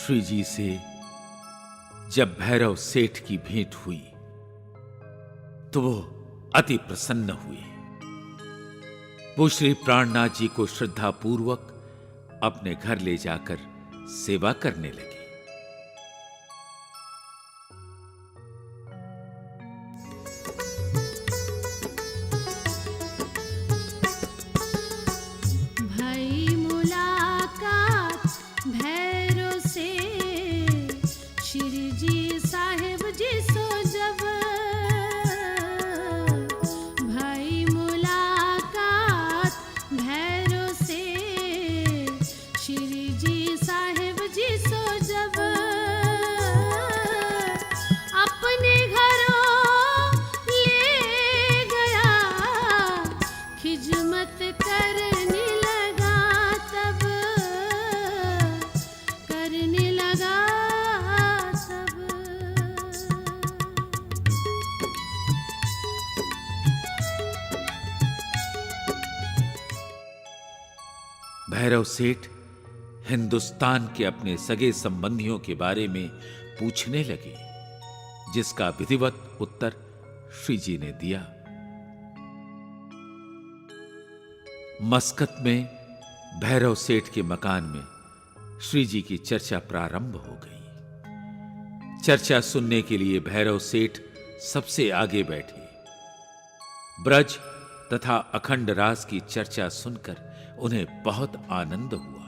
श्री जी से जब भैरव सेठ की भेंट हुई तो वो अति प्रसन्न हुए। वो श्री प्राणनाथ जी को श्रद्धापूर्वक अपने घर ले जाकर सेवा करने लगे। भाई मुलाकात भैरव से, श्री जी साहेब जी सो जब। भाई मुलाकात भैरव से, श्री जी साहेब जी सो जब। अपने घरों ले गया, खिजमत करने लगा तब, करने लगा तब। भैरव सेठ हिंदुस्तान के अपने सगे संबंधियों के बारे में पूछने लगे, जिसका विधिवत उत्तर श्री जी ने दिया। मस्कत में भैरव सेठ के मकान में श्री जी की चर्चा प्रारंभ हो गई। चर्चा सुनने के लिए भैरव सेठ सबसे आगे बैठे। ब्रज तथा अखंड रास की चर्चा सुनकर उन्हें बहुत आनंद हुआ।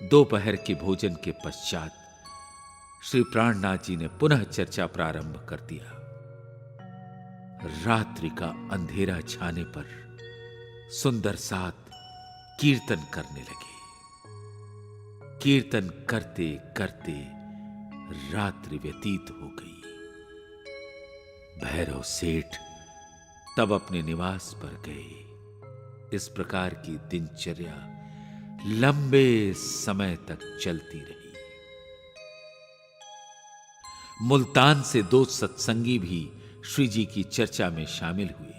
दोपहर के भोजन के पश्चात श्री प्राणनाथ जी ने पुनः चर्चा प्रारंभ कर दिया। रात्रि का अंधेरा छाने पर सुंदर साथ कीर्तन करने लगे। कीर्तन करते करते रात्रि व्यतीत हो गई। भैरव सेठ तब अपने निवास पर गए। इस प्रकार की दिनचर्या लंबे समय तक चलती रही। मुल्तान से 2 सत्संगी भी श्री जी की चर्चा में शामिल हुए।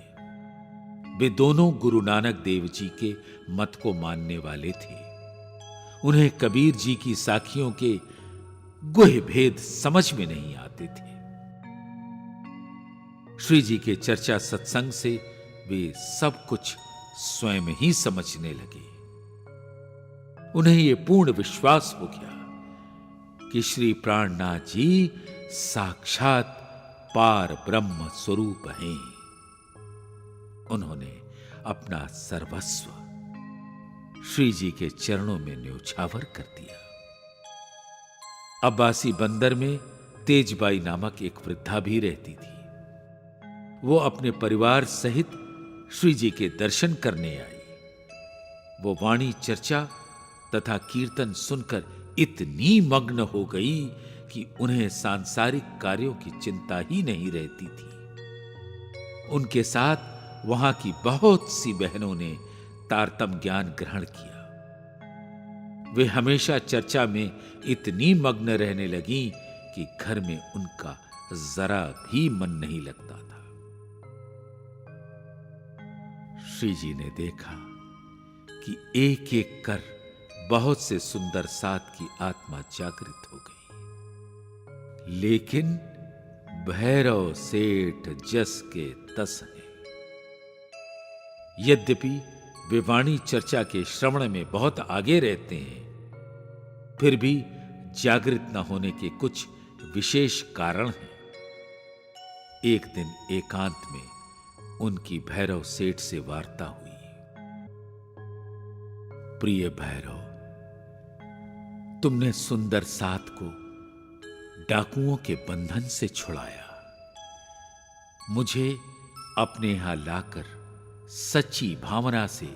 वे दोनों गुरु नानक देव जी के मत को मानने वाले थे। उन्हें कबीर जी की साखियों के गुह भेद समझ में नहीं आते थे। श्री जी के चर्चा सत्संग से वे सब कुछ स्वयं ही समझने लगे। उन्हें यह पूर्ण विश्वास हो गया कि श्री प्राणनाथ जी साक्षात पार ब्रह्म स्वरूप हैं। उन्होंने अपना सर्वस्व श्री जी के चरणों में न्योछावर कर दिया। अब्बासी बंदर में तेजबाई नामक एक वृद्धा भी रहती थी। वो अपने परिवार सहित श्री जी के दर्शन करने आई। वो वाणी चर्चा तथा कीर्तन सुनकर इतनी मग्न हो गई कि उन्हें सांसारिक कार्यों की चिंता ही नहीं रहती थी। उनके साथ वहां की बहुत सी बहनों ने तारतम ज्ञान ग्रहण किया। वे हमेशा चर्चा में इतनी मग्न रहने लगी कि घर में उनका जरा भी मन नहीं लगता था। श्री जी ने देखा कि एक एक कर बहुत से सुंदर साथ की आत्मा जागृत हो गई, लेकिन भैरव सेठ जस के तस हैं। यद्यपि वे वाणी चर्चा के श्रवण में बहुत आगे रहते हैं, फिर भी जागृत न होने के कुछ विशेष कारण हैं। एक दिन एकांत में उनकी भैरव सेठ से वार्ता हुई। प्रिय भैरव, तुमने सुंदर साथ को डाकुओं के बंधन से छुड़ाया। मुझे अपने यहां लाकर सच्ची भावना से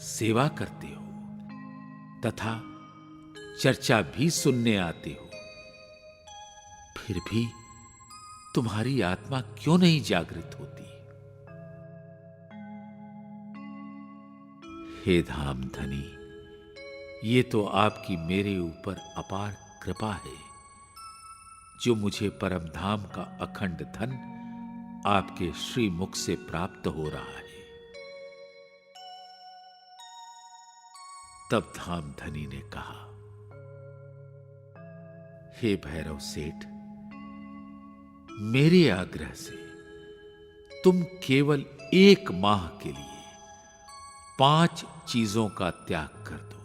सेवा करते हो तथा चर्चा भी सुनने आते हो, फिर भी तुम्हारी आत्मा क्यों नहीं जागृत होती? हे धामधनी, ये तो आपकी मेरे ऊपर अपार कृपा है, जो मुझे परम धाम का अखंड धन आपके श्री मुख से प्राप्त हो रहा है। तब धामधनी ने कहा, हे भैरव सेठ, मेरे आग्रह से तुम केवल 1 माह के लिए 5 चीजों का त्याग कर दो।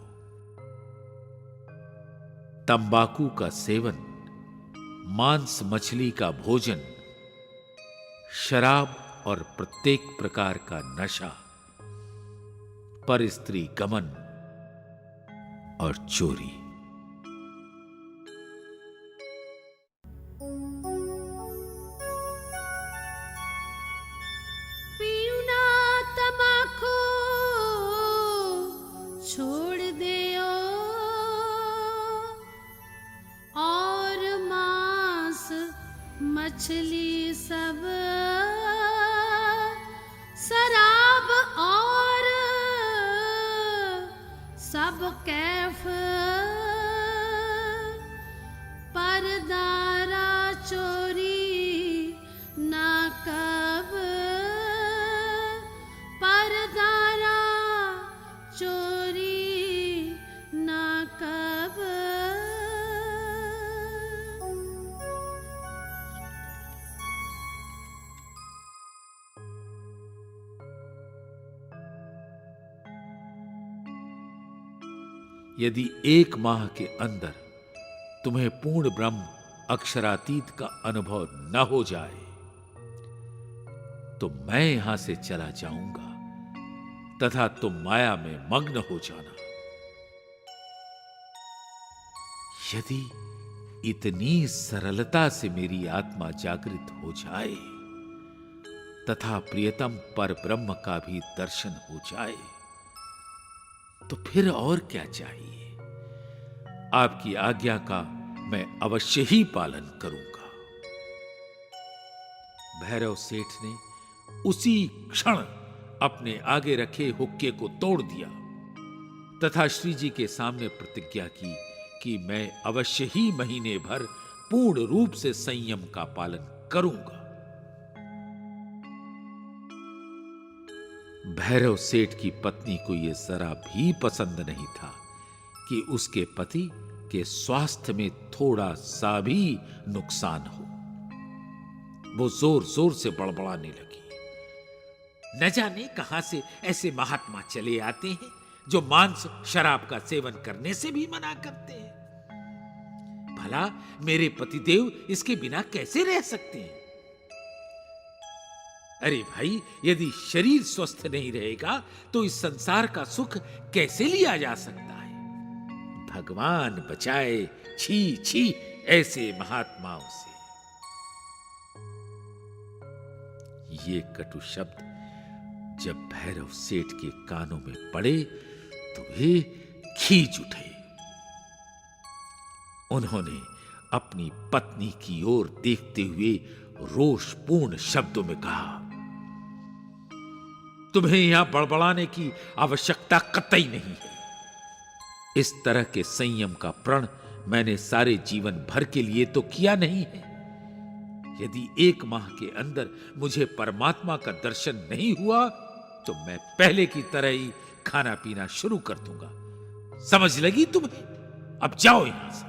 तंबाकू का सेवन, मांस मछली का भोजन, शराब और प्रत्येक प्रकार का नशा, परस्त्री गमन और चोरी। पीयूं ना तमाकू छोड़ दियो, और मांस मछली सब, शराब और सब कैफ, परदारा चोरी ना कब, परदारा चोरी ना कब। यदि 1 माह के अंदर तुम्हें पूर्ण ब्रह्म अक्षरातीत का अनुभव न हो जाए तो मैं यहां से चला जाऊंगा तथा तुम माया में मग्न हो जाना। यदि इतनी सरलता से मेरी आत्मा जागृत हो जाए तथा प्रियतम पर ब्रह्म का भी दर्शन हो जाए तो फिर और क्या चाहिए। आपकी आज्ञा का मैं अवश्य ही पालन करूंगा। भैरव सेठ ने उसी क्षण अपने आगे रखे हुक्के को तोड़ दिया तथा श्री जी के सामने प्रतिज्ञा की कि मैं अवश्य ही महीने भर पूर्ण रूप से संयम का पालन करूंगा। भैरव सेठ की पत्नी को यह जरा भी पसंद नहीं था कि उसके पति के स्वास्थ्य में थोड़ा सा भी नुकसान हो। वो जोर जोर से बड़बड़ाने लगी। न जाने कहां से ऐसे महात्मा चले आते हैं जो मांस शराब का सेवन करने से भी मना करते हैं। भला मेरे पतिदेव इसके बिना कैसे रह सकते हैं। अरे भाई, यदि शरीर स्वस्थ नहीं रहेगा तो इस संसार का सुख कैसे लिया जा सकता है। भगवान बचाए, छी छी ऐसे महात्माओं से। ये कटु शब्द जब भैरव सेठ के कानों में पड़े तो वे खींच उठे। उन्होंने अपनी पत्नी की ओर देखते हुए रोषपूर्ण शब्दों में कहा, तुम्हें यहां बड़बड़ाने की आवश्यकता कतई नहीं है। इस तरह के संयम का प्रण मैंने सारे जीवन भर के लिए तो किया नहीं है। यदि 1 माह के अंदर मुझे परमात्मा का दर्शन नहीं हुआ तो मैं पहले की तरह ही खाना पीना शुरू कर दूंगा। समझ लगी तुम्हें? अब जाओ यहां से।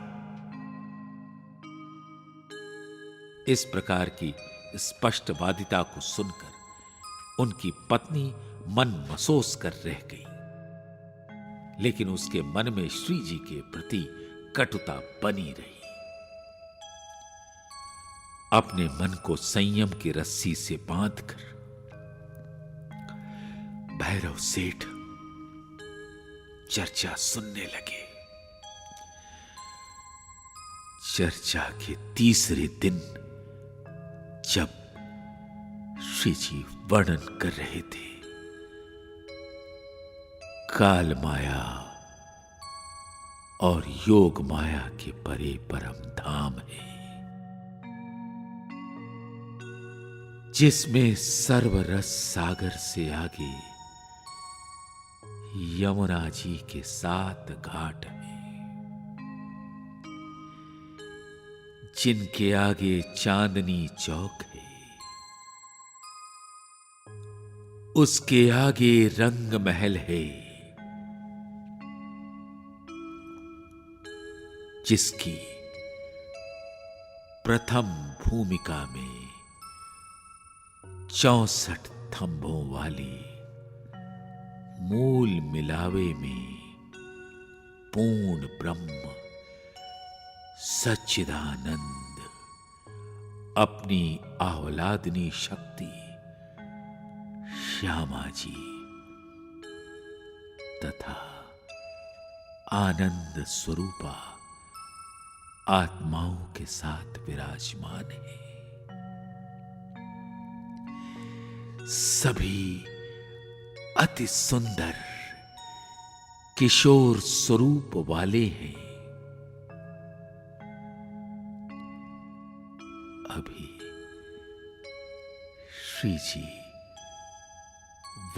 इस प्रकार की स्पष्टवादिता को सुनकर उनकी पत्नी मन मसोस कर रह गई, लेकिन उसके मन में श्री जी के प्रति कटुता बनी रही। अपने मन को संयम की रस्सी से बांधकर भैरव सेठ चर्चा सुनने लगे। चर्चा के तीसरे दिन जब श्री जी वर्णन कर रहे थे काल माया और योग माया के परे परम धाम है, जिसमें सर्वरस सागर से आगे यमुना जी के 7 घाट हैं, जिनके आगे चांदनी चौक है, उसके आगे रंग महल है, जिसकी प्रथम भूमिका में 64 थंभों वाली मूल मिलावे में पूर्ण ब्रह्म सच्चिदानंद अपनी आह्लादनी शक्ति श्यामा जी तथा आनंद स्वरूपा आत्माओं के साथ विराजमान है। सभी अति सुंदर किशोर स्वरूप वाले हैं। अभी श्री जी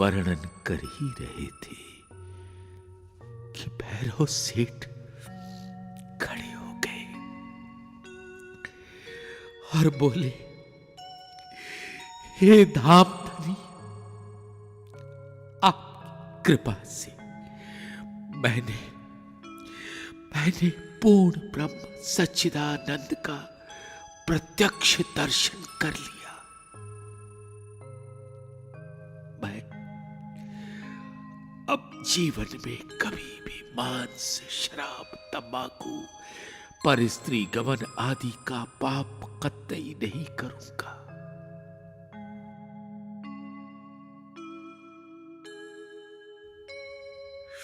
वर्णन कर ही रहे थे कि भैरव सेठ खड़े हो गए और बोले, हे धामधनी, आप कृपा से मैंने पूर्ण ब्रह्म सच्चिदानंद का प्रत्यक्ष दर्शन कर लिया। मैं अब जीवन में कभी भी मांस, शराब, तंबाकू, पर स्त्री गमन आदि का पाप कतई नहीं करूंगा।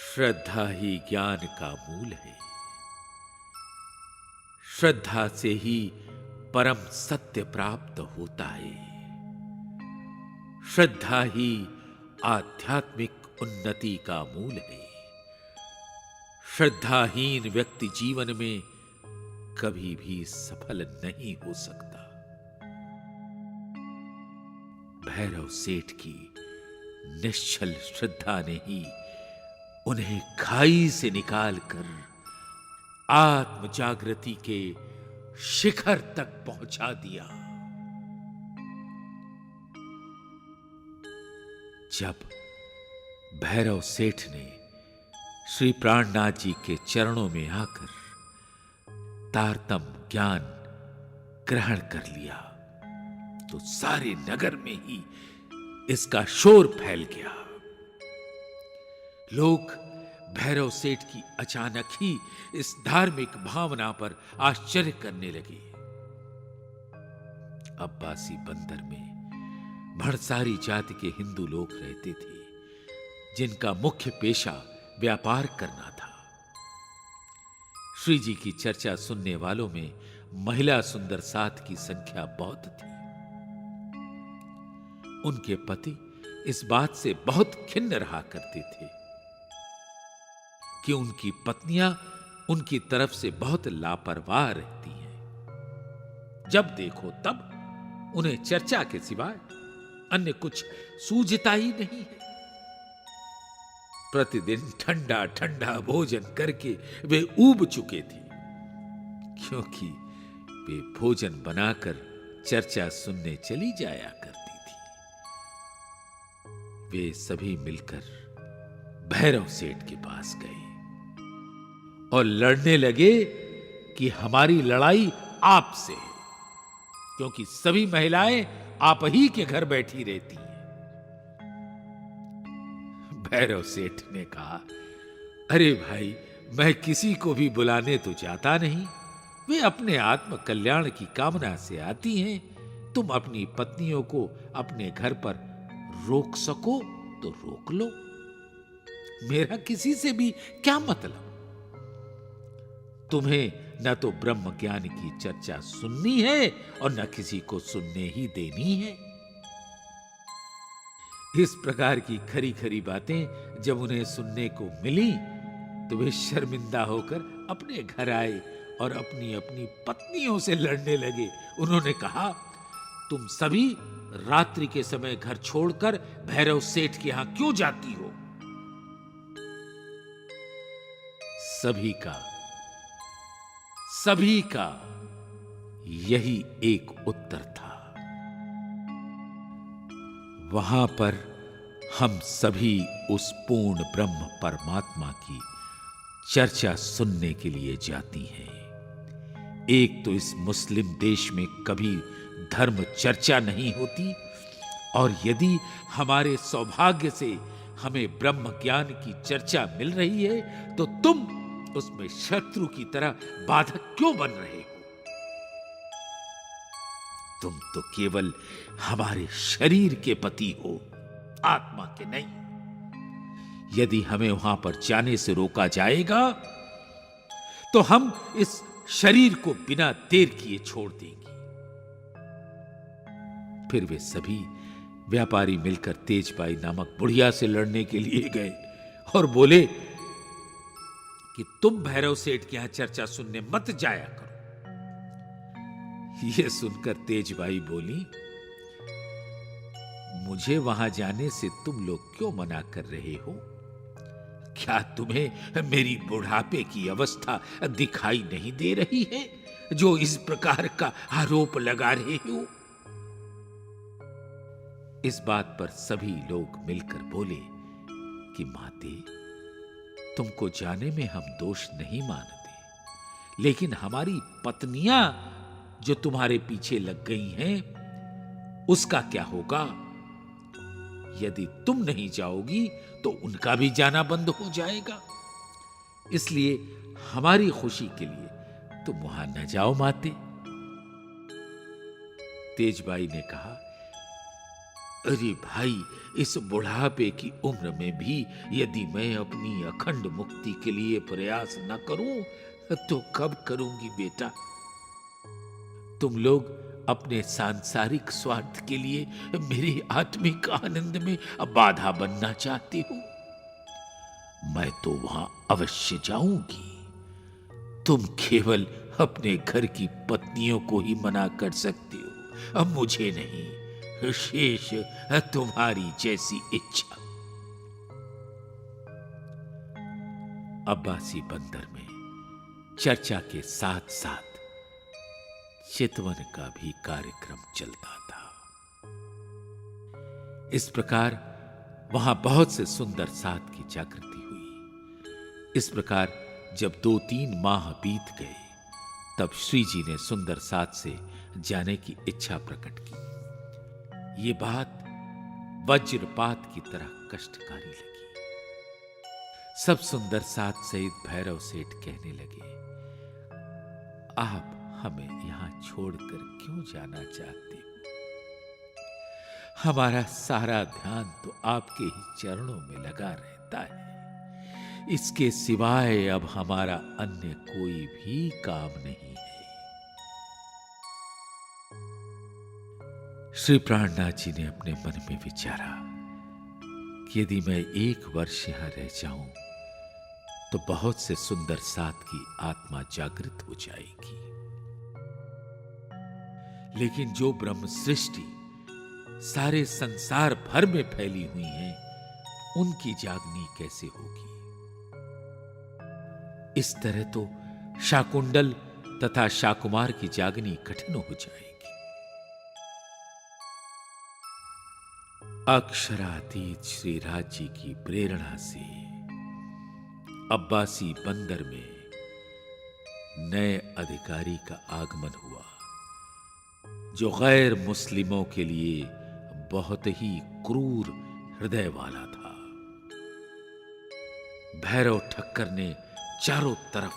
श्रद्धा ही ज्ञान का मूल है। श्रद्धा से ही परम सत्य प्राप्त होता है। श्रद्धा ही आध्यात्मिक उन्नति का मूल है। श्रद्धाहीन व्यक्ति जीवन में कभी भी सफल नहीं हो सकता। भैरव सेठ की निश्चल श्रद्धा ने ही उन्हें खाई से निकालकर आत्म जागृति के शिखर तक पहुंचा दिया। जब भैरव सेठ ने श्री प्राणनाथ जी के चरणों में आकर तारतम ज्ञान ग्रहण कर लिया तो सारे नगर में ही इसका शोर फैल गया। लोग भैरव सेठ की अचानक ही इस धार्मिक भावना पर आश्चर्य करने लगे। अब्बासी बंदर में भड़सारी जाति के हिंदू लोग रहते थे, जिनका मुख्य पेशा व्यापार करना था। श्री जी की चर्चा सुनने वालों में महिला सुंदर साथ की संख्या बहुत थी। उनके पति इस बात से बहुत खिन्न रहा करते थे कि उनकी पत्नियां उनकी तरफ से बहुत लापरवाह रहती हैं। जब देखो तब उन्हें चर्चा के सिवाय अन्य कुछ सूझता ही नहीं है। प्रतिदिन ठंडा ठंडा भोजन करके वे ऊब चुके थे, क्योंकि वे भोजन बनाकर चर्चा सुनने चली जाया करती थी। वे सभी मिलकर भैरव सेठ के पास गए और लड़ने लगे कि हमारी लड़ाई आपसे है, क्योंकि सभी महिलाएं आप ही के घर बैठी रहती हैं। भैरव सेठ ने कहा, अरे भाई, मैं किसी को भी बुलाने तो जाता नहीं। वे अपने आत्म कल्याण की कामना से आती हैं। तुम अपनी पत्नियों को अपने घर पर रोक सको तो रोक लो, मेरा किसी से भी क्या मतलब। तुम्हें न तो ब्रह्म ज्ञान की चर्चा सुननी है और न किसी को सुनने ही देनी है। इस प्रकार की खरी खरी बातें जब उन्हें सुनने को मिली तो वे शर्मिंदा होकर अपने घर आए और अपनी अपनी पत्नियों से लड़ने लगे। उन्होंने कहा, तुम सभी रात्रि के समय घर छोड़कर भैरव सेठ के यहां क्यों जाती हो? सभी का यही एक उत्तर था। वहां पर हम सभी उस पूर्ण ब्रह्म परमात्मा की चर्चा सुनने के लिए जाती हैं, एक तो इस मुस्लिम देश में कभी धर्म चर्चा नहीं होती, और यदि हमारे सौभाग्य से हमें ब्रह्म ज्ञान की चर्चा मिल रही है तो तुम उसमें शत्रु की तरह बाधक क्यों बन रहे हो? तुम तो केवल हमारे शरीर के पति हो, आत्मा के नहीं। यदि हमें वहां पर जाने से रोका जाएगा तो हम इस शरीर को बिना देर किए छोड़ देंगे। फिर वे सभी व्यापारी मिलकर तेजबाई नामक बुढ़िया से लड़ने के लिए गए और बोले कि तुम भैरव सेठ के यहां चर्चा सुनने मत जाया करो। यह सुनकर तेजबाई बोली, मुझे वहां जाने से तुम लोग क्यों मना कर रहे हो? क्या तुम्हें मेरी बुढ़ापे की अवस्था दिखाई नहीं दे रही है जो इस प्रकार का आरोप लगा रहे हो? इस बात पर सभी लोग मिलकर बोले कि माते, तुमको जाने में हम दोष नहीं मानते, लेकिन हमारी पत्नियां जो तुम्हारे पीछे लग गई हैं, उसका क्या होगा? यदि तुम नहीं जाओगी तो उनका भी जाना बंद हो जाएगा। इसलिए हमारी खुशी के लिए तुम वहां न जाओ माते। तेजबाई ने कहा, अरे भाई, इस बुढ़ापे की उम्र में भी यदि मैं अपनी अखंड मुक्ति के लिए प्रयास न करूं तो कब करूंगी बेटा? तुम लोग अपने सांसारिक स्वार्थ के लिए मेरे आत्मिक आनंद में बाधा बनना चाहती हो। मैं तो वहां अवश्य जाऊंगी। तुम केवल अपने घर की पत्नियों को ही मना कर सकती हो, अब मुझे नहीं। शेष तुम्हारी जैसी इच्छा। अब्बासी बंदर में चर्चा के साथ साथ चितवन का भी कार्यक्रम चलता था। इस प्रकार वहां बहुत से सुंदर साथ की जागृति हुई। इस प्रकार जब 2-3 माह बीत गए तब श्री जी ने सुंदर साथ से जाने की इच्छा प्रकट की। ये बात वज्रपात की तरह कष्टकारी लगी। सब सुंदर साथ सहित भैरव सेठ कहने लगे, आप हमें यहां छोड़कर क्यों जाना चाहते हो? हमारा सारा ध्यान तो आपके ही चरणों में लगा रहता है। इसके सिवाय अब हमारा अन्य कोई भी काम नहीं है। श्री प्राणनाथ जी ने अपने मन में विचारा कि यदि मैं 1 वर्ष यहां रह जाऊं तो बहुत से सुंदर साथ की आत्मा जागृत हो जाएगी, लेकिन जो ब्रह्म सृष्टि सारे संसार भर में फैली हुई है, उनकी जागनी कैसे होगी? इस तरह तो शाकुंडल तथा शाकुमार की जागनी कठिन हो जाएगी। अक्षरातीत श्री राज जी की प्रेरणा से अब्बासी बंदर में नए अधिकारी का आगमन हुआ, जो गैर मुस्लिमों के लिए बहुत ही क्रूर हृदय वाला था। भैरव ठक्कर ने चारों तरफ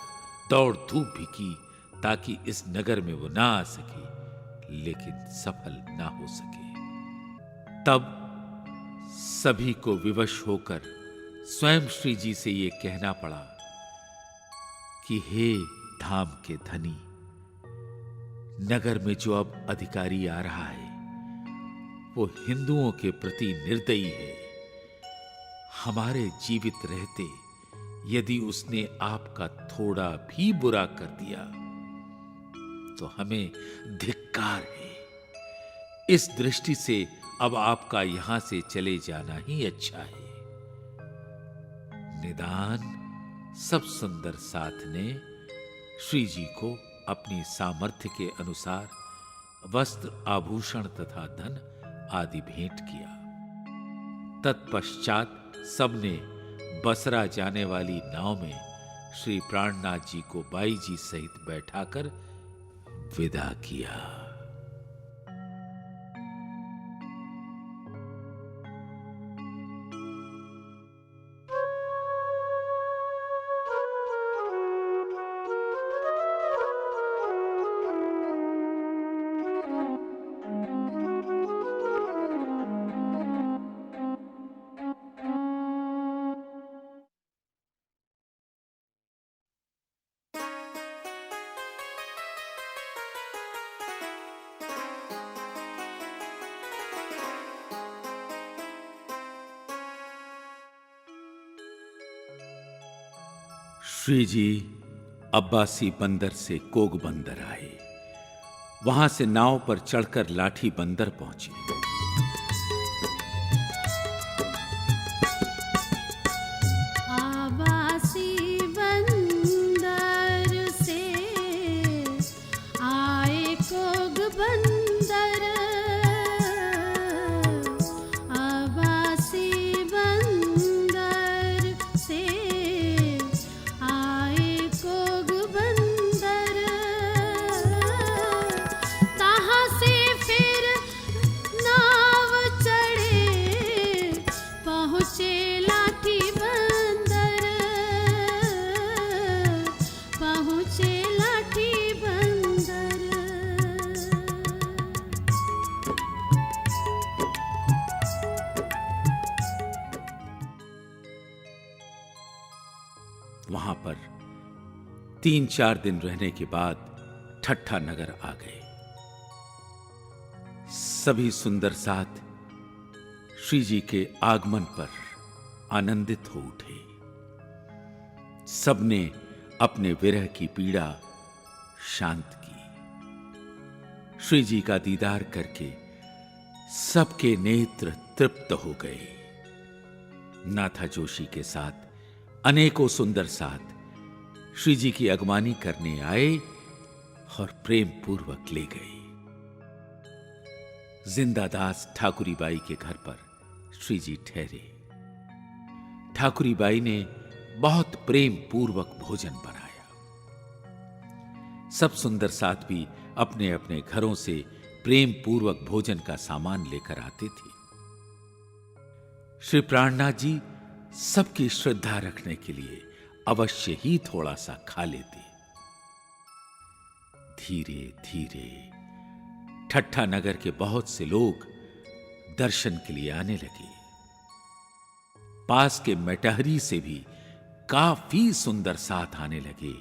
दौड़ धूप भी की ताकि इस नगर में वो ना आ सके, लेकिन सफल ना हो सके। तब सभी को विवश होकर स्वयं श्री जी से ये कहना पड़ा कि हे धाम के धनी, नगर में जो अब अधिकारी आ रहा है वो हिंदुओं के प्रति निर्दयी है। हमारे जीवित रहते यदि उसने आपका थोड़ा भी बुरा कर दिया तो हमें धिक्कार है। इस दृष्टि से अब आपका यहां से चले जाना ही अच्छा है। निदान सब सुंदर साथ ने श्री जी को अपनी सामर्थ्य के अनुसार वस्त्र, आभूषण तथा धन आदि भेंट किया। तत्पश्चात सबने बसरा जाने वाली नाव में श्री प्राणनाथ जी को बाई जी सहित बैठाकर विदा किया। श्री जी अब्बासी बंदर से कोग बंदर आए। वहां से नाव पर चढ़कर लाठी बंदर पहुंचे। आवासी बंदर से आए कोग बंदर, आवासी बंदर से आए कोग बंदर। कहाँ से फिर नाव चढ़े पहुँचे लाठी बंदर, पहुँचे लाठी बंदर। वहां पर 3-4 दिन रहने के बाद ठट्ठा नगर आ गए। सभी सुंदर साथ श्री जी के आगमन पर आनंदित हो उठे। सबने अपने विरह की पीड़ा शांत की। श्री जी का दीदार करके सबके नेत्र तृप्त हो गए। नाथा जोशी के साथ अनेकों सुंदर साथ श्री जी की अगवानी करने आए और प्रेम पूर्वक ले गए। जिंदादास ठाकुरी बाई के घर पर श्री जी ठहरे। ठाकुरी बाई ने बहुत प्रेम पूर्वक भोजन बनाया। सब सुंदर साथ भी अपने अपने घरों से प्रेम पूर्वक भोजन का सामान लेकर आते थे। श्री प्राणनाथ जी सबकी श्रद्धा रखने के लिए अवश्य ही थोड़ा सा खा लेते। धीरे धीरे ठट्ठा नगर के बहुत से लोग दर्शन के लिए आने लगे। पास के मेटहरी से भी काफी सुंदर साथ आने लगे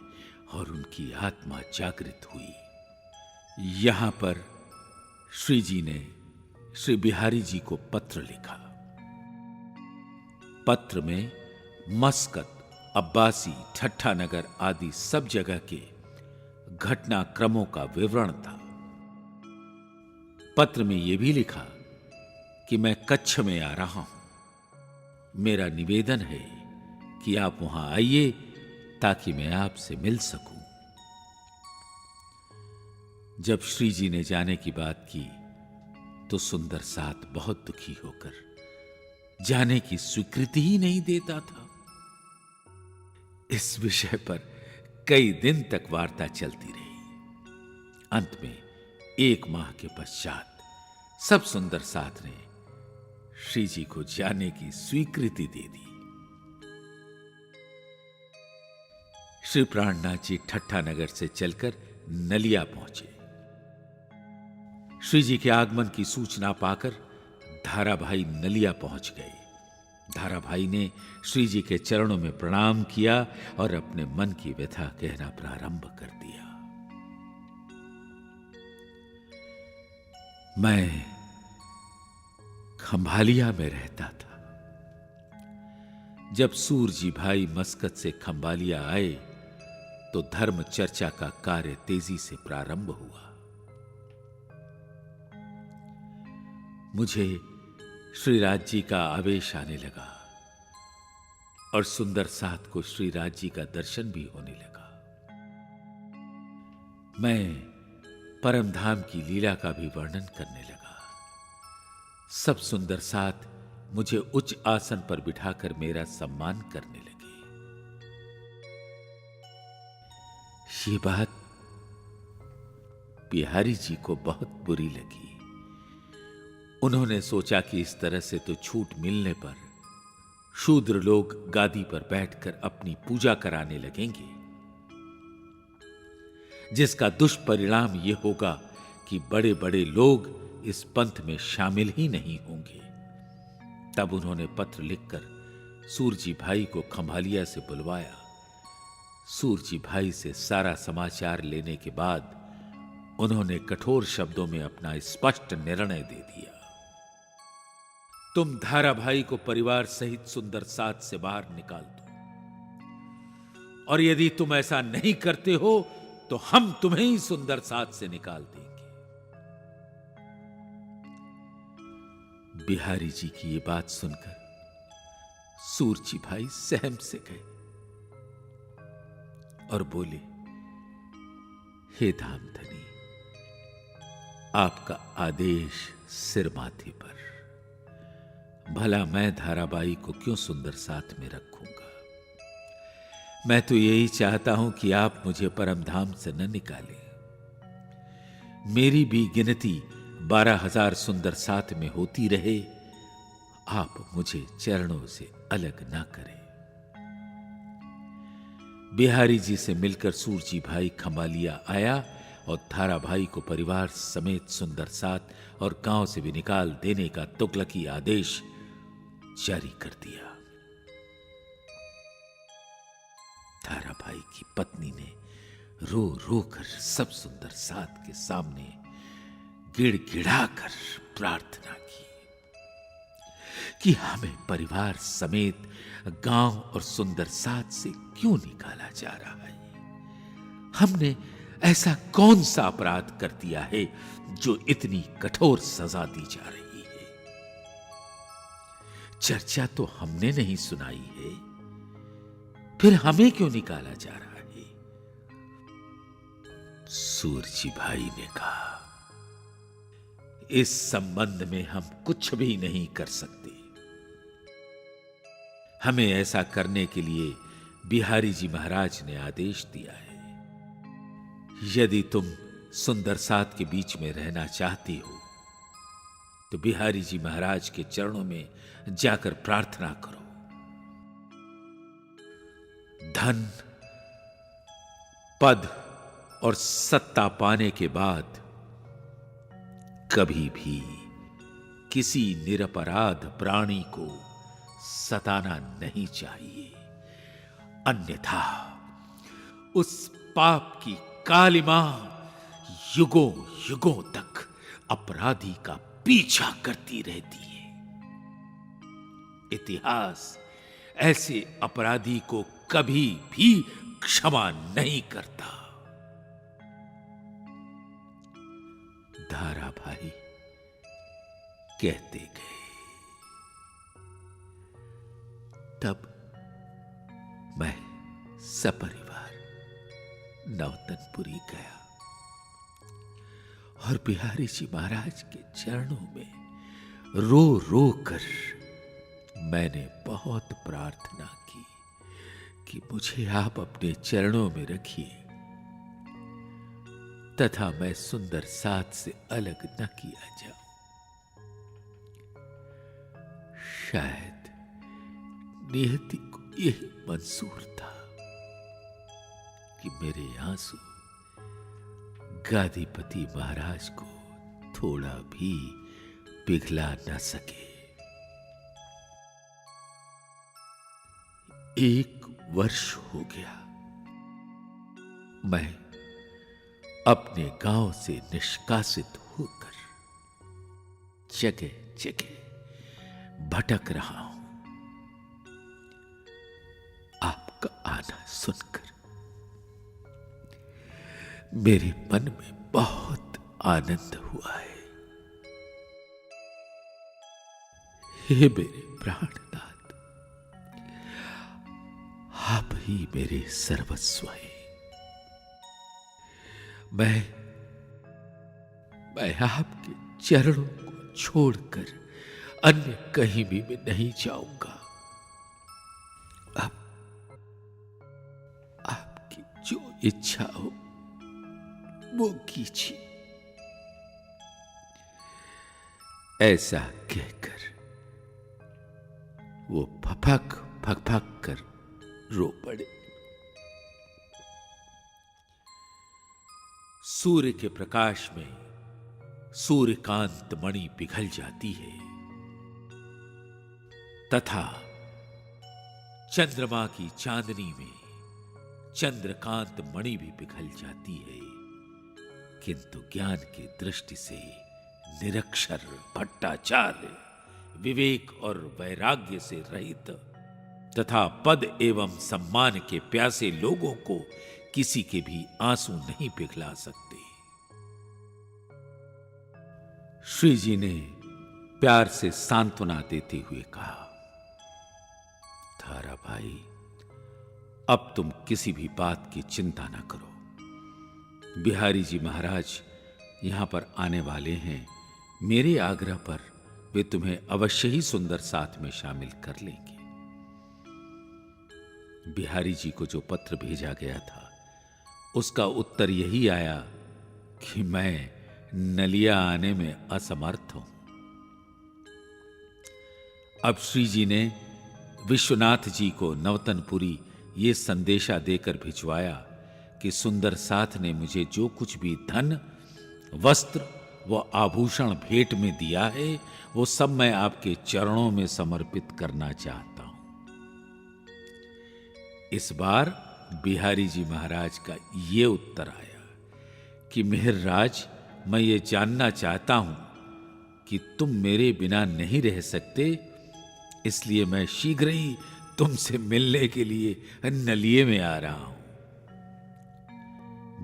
और उनकी आत्मा जागृत हुई। यहां पर श्री जी ने श्री बिहारी जी को पत्र लिखा। पत्र में मस्कत, अब्बासी, ठट्ठा नगर आदि सब जगह के घटनाक्रमों का विवरण था। पत्र में यह भी लिखा कि मैं कच्छ में आ रहा हूं। मेरा निवेदन है कि आप वहां आइए ताकि मैं आपसे मिल सकूं। जब श्री जी ने जाने की बात की तो सुंदर साथ बहुत दुखी होकर जाने की स्वीकृति ही नहीं देता था। इस विषय पर कई दिन तक वार्ता चलती रही। अंत में 1 माह के पश्चात सब सुंदर साथ ने श्री जी को जाने की स्वीकृति दे दी। श्री प्राणनाथ जी ठट्ठा नगर से चलकर नलिया पहुंचे। श्री जी के आगमन की सूचना पाकर धारा भाई नलिया पहुंच गए। धारा भाई ने श्री जी के चरणों में प्रणाम किया और अपने मन की व्यथा कहना प्रारंभ कर दिया। मैं खंभालिया में रहता था। जब सूरजी भाई मस्कत से खंभालिया आए तो धर्म चर्चा का कार्य तेजी से प्रारंभ हुआ। मुझे श्रीराज जी का आवेश आने लगा और सुंदर साथ को श्रीराज जी का दर्शन भी होने लगा। मैं परमधाम की लीला का भी वर्णन करने लगा। सब सुंदर साथ मुझे उच्च आसन पर बिठाकर मेरा सम्मान करने लगे। ये बात बिहारी जी को बहुत बुरी लगी। उन्होंने सोचा कि इस तरह से तो छूट मिलने पर शूद्र लोग गादी पर बैठकर अपनी पूजा कराने लगेंगे, जिसका दुष्परिणाम यह होगा कि बड़े बड़े लोग इस पंथ में शामिल ही नहीं होंगे। तब उन्होंने पत्र लिखकर सूरजी भाई को खंभालिया से बुलवाया। सूरजी भाई से सारा समाचार लेने के बाद उन्होंने कठोर शब्दों में अपना स्पष्ट निर्णय दे दिया। तुम धारा भाई को परिवार सहित सुंदर साथ से बाहर निकाल दो, और यदि तुम ऐसा नहीं करते हो तो हम तुम्हें ही सुंदर साथ से निकाल देंगे। बिहारी जी की यह बात सुनकर सूरजी भाई सहम से गए और बोले, हे धामधनी, आपका आदेश सिर माथे पर। भला मैं धाराबाई को क्यों सुंदर साथ में रखूंगा? मैं तो यही चाहता हूं कि आप मुझे परमधाम से न निकालें। मेरी भी गिनती 12,000 सुंदर साथ में होती रहे, आप मुझे चरणों से अलग ना करें। बिहारी जी से मिलकर सूरजी भाई खंभालिया आया और धारा भाई को परिवार समेत सुंदर साथ और गांव से भी निकाल देने का तुगलकी आदेश जारी कर दिया। धारा भाई की पत्नी ने रो रो कर सब सुंदर साथ के सामने गिड़गिड़ाकर प्रार्थना की कि हमें परिवार समेत गांव और सुंदर साथ से क्यों निकाला जा रहा है? हमने ऐसा कौन सा अपराध कर दिया है जो इतनी कठोर सजा दी जा रही है? चर्चा तो हमने नहीं सुनाई है, फिर हमें क्यों निकाला जा रहा है? सूरजी भाई ने कहा, इस संबंध में हम कुछ भी नहीं कर सकते। हमें ऐसा करने के लिए बिहारी जी महाराज ने आदेश दिया है। यदि तुम सुंदर साथ के बीच में रहना चाहती हो तो बिहारी जी महाराज के चरणों में जाकर प्रार्थना करो। धन, पद और सत्ता पाने के बाद कभी भी किसी निरपराध प्राणी को सताना नहीं चाहिए, अन्यथा उस पाप की कालिमा युगों युगों तक अपराधी का पीछा करती रहती है। इतिहास ऐसे अपराधी को कभी भी क्षमा नहीं करता। धारा भाई कहते गए। तब मैं सपरिवार नौतनपुरी गया और बिहारी जी महाराज के चरणों में रो रो कर मैंने बहुत प्रार्थना की कि मुझे आप अपने चरणों में रखिए तथा मैं सुंदर साथ से अलग न किया जाऊं। शायद नियति को यही मंजूर था कि मेरे आंसू गादीपति महाराज को थोड़ा भी पिघला न सके। 1 वर्ष हो गया मैं अपने गांव से निष्कासित होकर जगह जगह भटक रहा हूं। आपका आना सुनकर मेरे मन में बहुत आनंद हुआ है। हे मेरे प्राणनाथ, आप ही मेरे सर्वस्व हैं। मैं आपके चरणों को छोड़कर अन्य कहीं भी मैं नहीं जाऊंगा। अब आपकी जो इच्छा हो वो कीजिए। ऐसा कहकर वो फपक फक कर रो पड़े। सूर्य के प्रकाश में सूर्यकांत मणि पिघल जाती है तथा चंद्रमा की चांदनी में चंद्रकांत मणि भी पिघल जाती है, किंतु ज्ञान की दृष्टि से निरक्षर भट्टाचार्य विवेक और वैराग्य से रहित तथा पद एवं सम्मान के प्यासे लोगों को किसी के भी आंसू नहीं पिघला सकते। श्री जी ने प्यार से सांत्वना देते हुए कहा, धारा भाई, अब तुम किसी भी बात की चिंता न करो। बिहारी जी महाराज यहां पर आने वाले हैं। मेरे आग्रह पर वे तुम्हें अवश्य ही सुंदर साथ में शामिल कर लेंगे। बिहारी जी को जो पत्र भेजा गया था उसका उत्तर यही आया कि मैं नलिया आने में असमर्थ हूं। अब श्री जी ने विश्वनाथ जी को नवतनपुरी ये संदेशा देकर भिजवाया कि सुंदर साथ ने मुझे जो कुछ भी धन, वस्त्र व आभूषण भेंट में दिया है वो सब मैं आपके चरणों में समर्पित करना चाहता हूं। इस बार बिहारी जी महाराज का ये उत्तर आया कि मिहिरराज, मैं ये जानना चाहता हूं कि तुम मेरे बिना नहीं रह सकते, इसलिए मैं शीघ्र ही तुमसे मिलने के लिए नलिये में आ रहा हूं।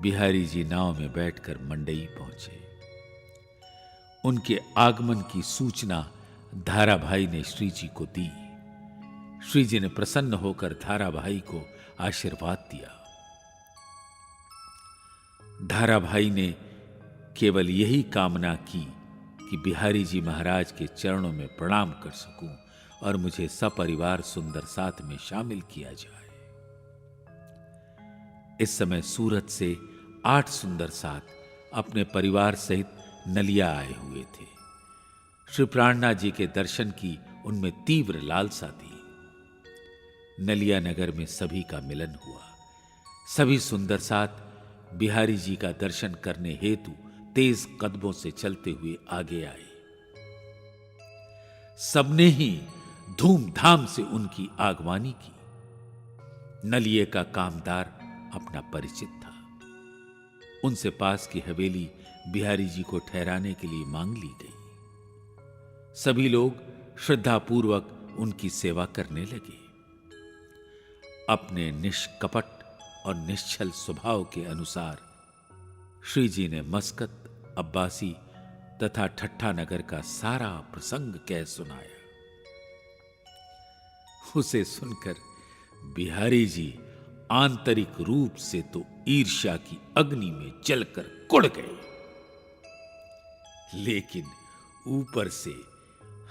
बिहारी जी नाव में बैठकर मंडई पहुंचे। उनके आगमन की सूचना धाराभाई ने श्री जी को दी। श्री जी ने प्रसन्न होकर धाराभाई को आशीर्वाद दिया। धाराभाई ने केवल यही कामना की कि बिहारी जी महाराज के चरणों में प्रणाम कर सकूं और मुझे सपरिवार सुंदर साथ में शामिल किया जाए। इस समय सूरत से 8 सुंदर साथ अपने परिवार सहित नलिया आए हुए थे। श्री प्राणनाथ जी के दर्शन की उनमें तीव्र लालसा थी। नलिया नगर में सभी का मिलन हुआ। सभी सुंदर साथ बिहारी जी का दर्शन करने हेतु तेज कदमों से चलते हुए आगे आए। सबने ही धूमधाम से उनकी आगवानी की। नलिये का कामदार अपना परिचित था। उनसे पास की हवेली बिहारी जी को ठहराने के लिए मांग ली गई। सभी लोग श्रद्धापूर्वक उनकी सेवा करने लगे। अपने निष्कपट और निश्चल स्वभाव के अनुसार श्री जी ने मस्कत, अब्बासी तथा ठट्ठा नगर का सारा प्रसंग कह सुनाया। उसे सुनकर बिहारी जी आंतरिक रूप से तो ईर्ष्या की अग्नि में जलकर कुड़ गए, लेकिन ऊपर से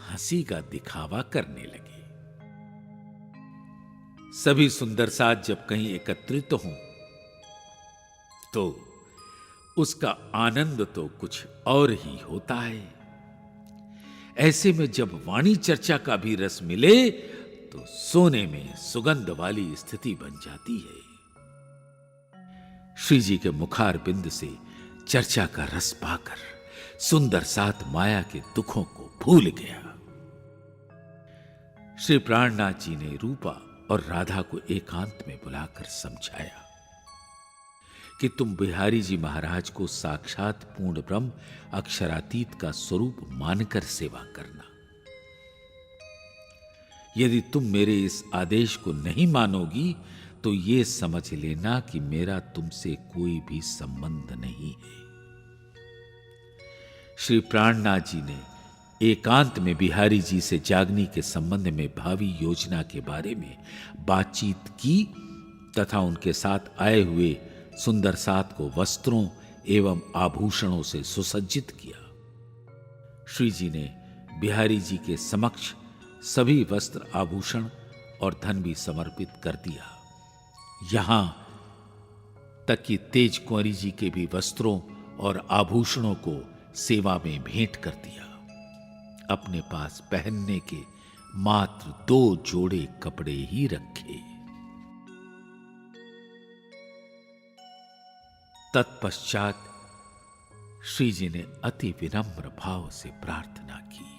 हंसी का दिखावा करने लगे। सभी सुंदर साथ जब कहीं एकत्रित हों तो उसका आनंद तो कुछ और ही होता है। ऐसे में जब वाणी चर्चा का भी रस मिले तो सोने में सुगंध वाली स्थिति बन जाती है। श्री जी के मुखार बिंद से चर्चा का रस पाकर सुंदर साथ माया के दुखों को भूल गया। श्री प्राणनाथ जी ने रूपा और राधा को एकांत में बुलाकर समझाया कि तुम बिहारी जी महाराज को साक्षात पूर्ण ब्रह्म अक्षरातीत का स्वरूप मानकर सेवा करना। यदि तुम मेरे इस आदेश को नहीं मानोगी तो ये समझ लेना कि मेरा तुमसे कोई भी संबंध नहीं है। श्री प्राणनाथ जी ने एकांत में बिहारी जी से जागनी के संबंध में भावी योजना के बारे में बातचीत की तथा उनके साथ आए हुए सुंदर साथ को वस्त्रों एवं आभूषणों से सुसज्जित किया। श्री जी ने बिहारी जी के समक्ष सभी वस्त्र, आभूषण और धन भी समर्पित कर दिया। यहां तक कि तेज कुंवरी जी के भी वस्त्रों और आभूषणों को सेवा में भेंट कर दिया। अपने पास पहनने के मात्र 2 जोड़े कपड़े ही रखे। तत्पश्चात श्री जी ने अति विनम्र भाव से प्रार्थना की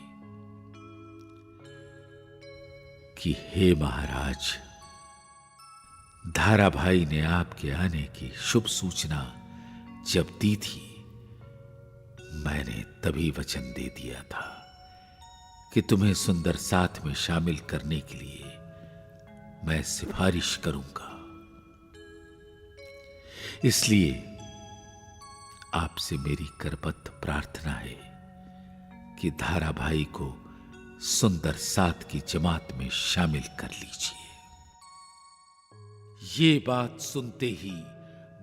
कि हे महाराज, धाराभाई ने आपके आने की शुभ सूचना जब दी थी, मैंने तभी वचन दे दिया था कि तुम्हें सुंदर साथ में शामिल करने के लिए मैं सिफारिश करूंगा। इसलिए आपसे मेरी करबद्ध प्रार्थना है कि धाराभाई को सुंदर साथ की जमात में शामिल कर लीजिए। ये बात सुनते ही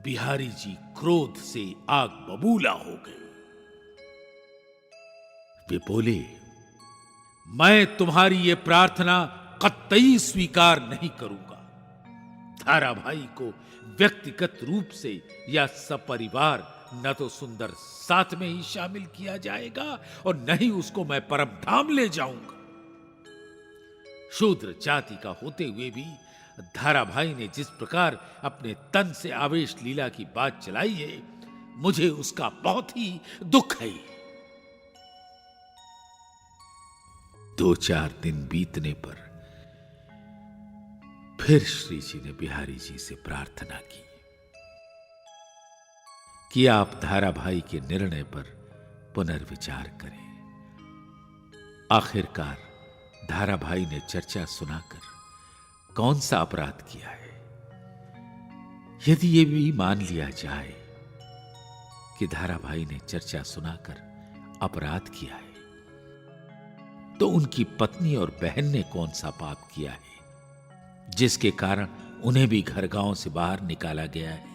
बिहारी जी क्रोध से आग बबूला हो गए। वे बोले, मैं तुम्हारी ये प्रार्थना कतई स्वीकार नहीं करूंगा। धाराभाई को व्यक्तिगत रूप से या सपरिवार न तो सुंदर साथ में ही शामिल किया जाएगा और न ही उसको मैं परम धाम ले जाऊंगा। शूद्र जाति का होते हुए भी धाराभाई ने जिस प्रकार अपने तन से आवेश लीला की बात चलाई है, मुझे उसका बहुत ही दुख है। 2-4 दिन बीतने पर फिर श्री जी ने बिहारी जी से प्रार्थना की कि आप धाराभाई के निर्णय पर पुनर्विचार करें। आखिरकार धाराभाई ने चर्चा सुनाकर कौन सा अपराध किया है। यदि यह भी मान लिया जाए कि धाराभाई ने चर्चा सुनाकर अपराध किया है, तो उनकी पत्नी और बहन ने कौन सा पाप किया है जिसके कारण उन्हें भी घर गांव से बाहर निकाला गया है।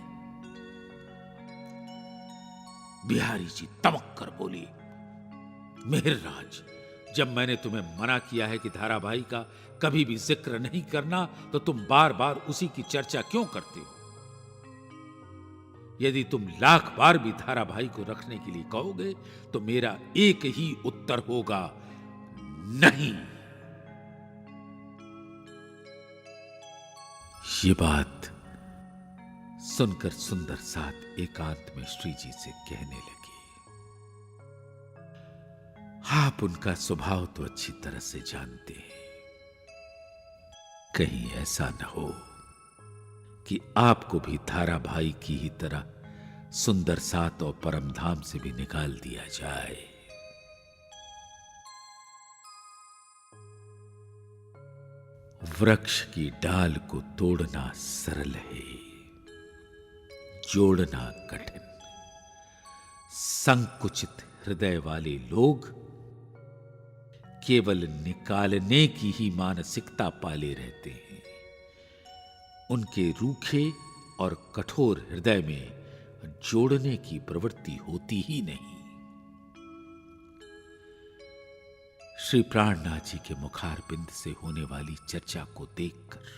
बिहारी जी तमक कर बोली, मेहरराज, जब मैंने तुम्हें मना किया है कि धाराभाई का कभी भी जिक्र नहीं करना, तो तुम बार बार उसी की चर्चा क्यों करते हो? यदि तुम लाख बार भी धाराभाई को रखने के लिए कहोगे तो मेरा एक ही उत्तर होगा, नहीं। ये बात सुनकर सुंदर साथ एकांत में श्री जी से कहने लगे, आप उनका स्वभाव तो अच्छी तरह से जानते हैं। कहीं ऐसा न हो कि आपको भी धाराभाई की ही तरह सुंदर साथ और परमधाम से भी निकाल दिया जाए। वृक्ष की डाल को तोड़ना सरल है, जोड़ना कठिन। संकुचित हृदय वाले लोग केवल निकालने की ही मानसिकता पाले रहते हैं। उनके रूखे और कठोर हृदय में जोड़ने की प्रवृत्ति होती ही नहीं। श्री प्राणनाथ जी के मुखारबिंद से होने वाली चर्चा को देखकर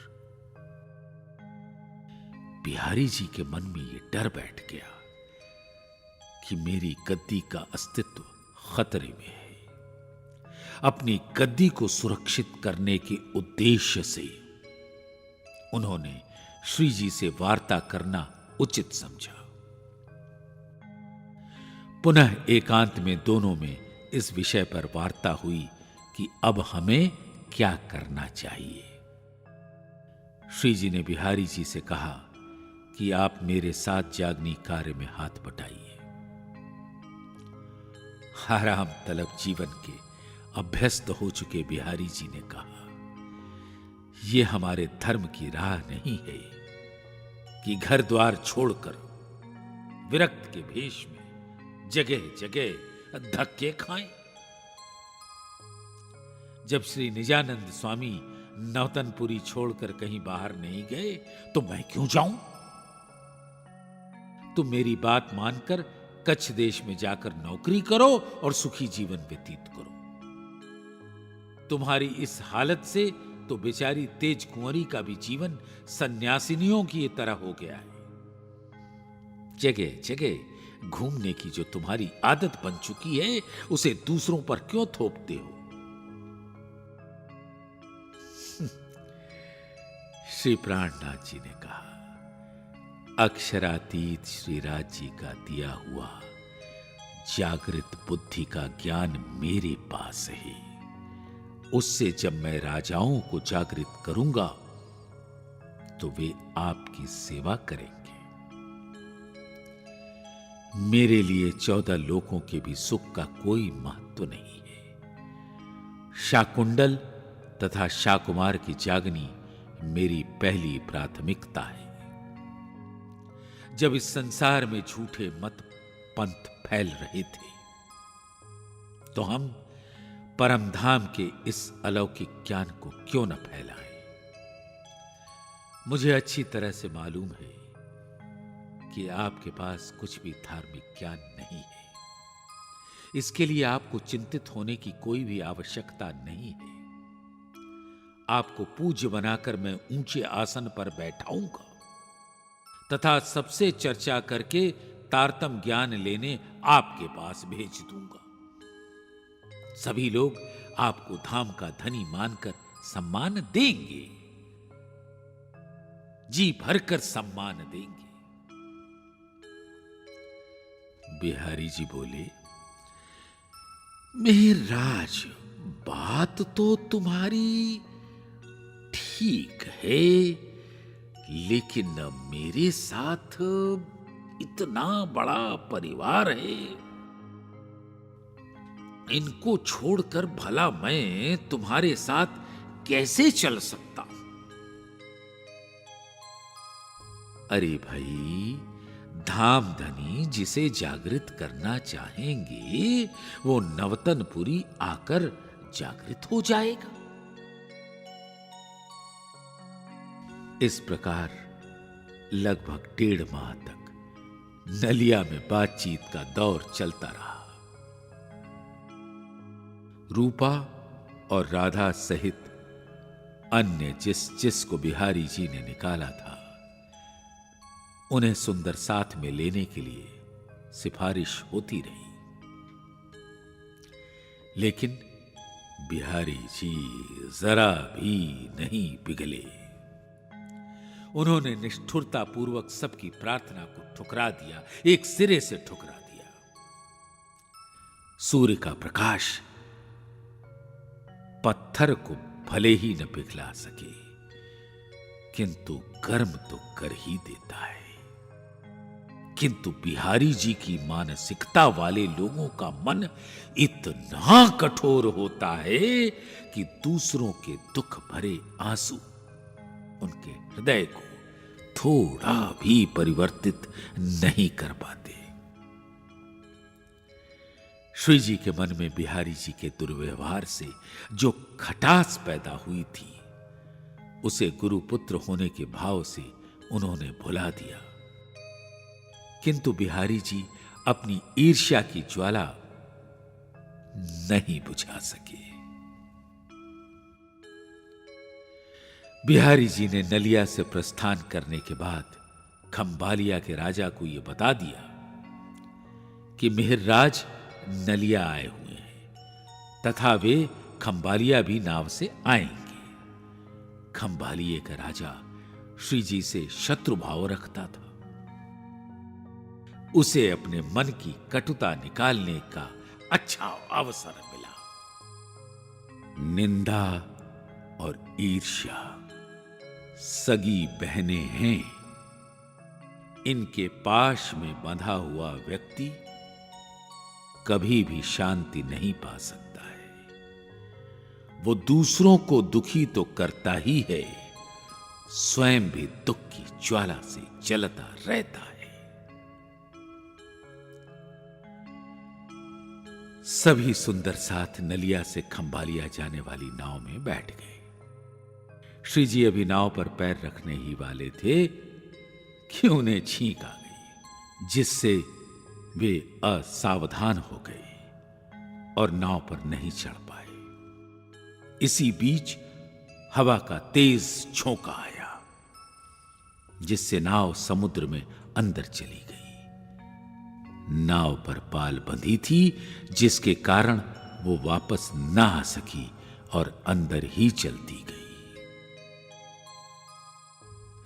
बिहारी जी के मन में यह डर बैठ गया कि मेरी गद्दी का अस्तित्व खतरे में है। अपनी गद्दी को सुरक्षित करने के उद्देश्य से उन्होंने श्री जी से वार्ता करना उचित समझा। पुनः एकांत में दोनों में इस विषय पर वार्ता हुई कि अब हमें क्या करना चाहिए। श्री जी ने बिहारी जी से कहा कि आप मेरे साथ जागनी कार्य में हाथ बटाइए। आराम तलब जीवन के अभ्यस्त हो चुके बिहारी जी ने कहा, यह हमारे धर्म की राह नहीं है कि घर द्वार छोड़कर विरक्त के भेष में जगह जगह धक्के खाएं। जब श्री निजानंद स्वामी नौतनपुरी छोड़कर कहीं बाहर नहीं गए तो मैं क्यों जाऊं? तुम मेरी बात मानकर कच्छ देश में जाकर नौकरी करो और सुखी जीवन व्यतीत करो। तुम्हारी इस हालत से तो बेचारी तेज कुंवरी का भी जीवन सन्यासिनियों की तरह हो गया है। जगह जगह घूमने की जो तुम्हारी आदत बन चुकी है, उसे दूसरों पर क्यों थोपते हो? श्री प्राणनाथ जी ने कहा, अक्षरातीत श्री राज जी का दिया हुआ जागृत बुद्धि का ज्ञान मेरे पास है। उससे जब मैं राजाओं को जागृत करूंगा तो वे आपकी सेवा करेंगे। मेरे लिए 14 लोकों के भी सुख का कोई महत्व नहीं है। शाकुंडल तथा शाकुमार की जागनी मेरी पहली प्राथमिकता है। जब इस संसार में झूठे मत पंथ फैल रहे थे तो हम परम धाम के इस अलौकिक ज्ञान को क्यों न फैलाएं? मुझे अच्छी तरह से मालूम है कि आपके पास कुछ भी धार्मिक ज्ञान नहीं है। इसके लिए आपको चिंतित होने की कोई भी आवश्यकता नहीं है। आपको पूज्य बनाकर मैं ऊंचे आसन पर बैठाऊंगा तथा सबसे चर्चा करके तारतम ज्ञान लेने आपके पास भेज दूंगा। सभी लोग आपको धाम का धनी मानकर सम्मान देंगे, जी भरकर सम्मान देंगे। बिहारी जी बोले, मेहराज, बात तो तुम्हारी ठीक है, लेकिन मेरे साथ इतना बड़ा परिवार है, इनको छोड़कर भला मैं तुम्हारे साथ कैसे चल सकता हूं? अरे भाई, धाम धनी जिसे जागृत करना चाहेंगे वो नवतनपुरी आकर जागृत हो जाएगा। इस प्रकार लगभग 1.5 माह तक नलिया में बातचीत का दौर चलता रहा। रूपा और राधा सहित अन्य जिस को बिहारी जी ने निकाला था, उन्हें सुंदर साथ में लेने के लिए सिफारिश होती रही, लेकिन बिहारी जी जरा भी नहीं पिघले। उन्होंने निष्ठुरता पूर्वक सबकी प्रार्थना को ठुकरा दिया, एक सिरे से ठुकरा दिया। सूर्य का प्रकाश पत्थर को भले ही न पिघला सके, किंतु गर्म तो कर ही देता है। किंतु बिहारी जी की मानसिकता वाले लोगों का मन इतना कठोर होता है कि दूसरों के दुख भरे आंसू उनके हृदय को थोड़ा भी परिवर्तित नहीं कर पाते। श्री जी के मन में बिहारी जी के दुर्व्यवहार से जो खटास पैदा हुई थी, उसे गुरुपुत्र होने के भाव से उन्होंने भुला दिया। किंतु बिहारी जी अपनी ईर्ष्या की ज्वाला नहीं बुझा सके। बिहारी जी ने नलिया से प्रस्थान करने के बाद खंबालिया के राजा को यह बता दिया कि मिहिरराज नलिया आए हुए हैं तथा वे खंबालिया भी नाव से आएंगे। खंबालिये का राजा श्री जी से शत्रु भाव रखता था। उसे अपने मन की कटुता निकालने का अच्छा अवसर मिला। निंदा और ईर्ष्या सगी बहनें हैं। इनके पाश में बंधा हुआ व्यक्ति कभी भी शांति नहीं पा सकता है। वो दूसरों को दुखी तो करता ही है, स्वयं भी दुख की ज्वाला से जलता रहता है। सभी सुंदर साथ नलिया से खंबालिया जाने वाली नाव में बैठ गए। श्री जी अभी नाव पर पैर रखने ही वाले थे कि उन्हें छींक आ गई, जिससे वे असावधान हो गए और नाव पर नहीं चढ़ पाए। इसी बीच हवा का तेज झोंका आया, जिससे नाव समुद्र में अंदर चली गई। नाव पर पाल बंधी थी, जिसके कारण वो वापस ना आ सकी और अंदर ही चलती गई।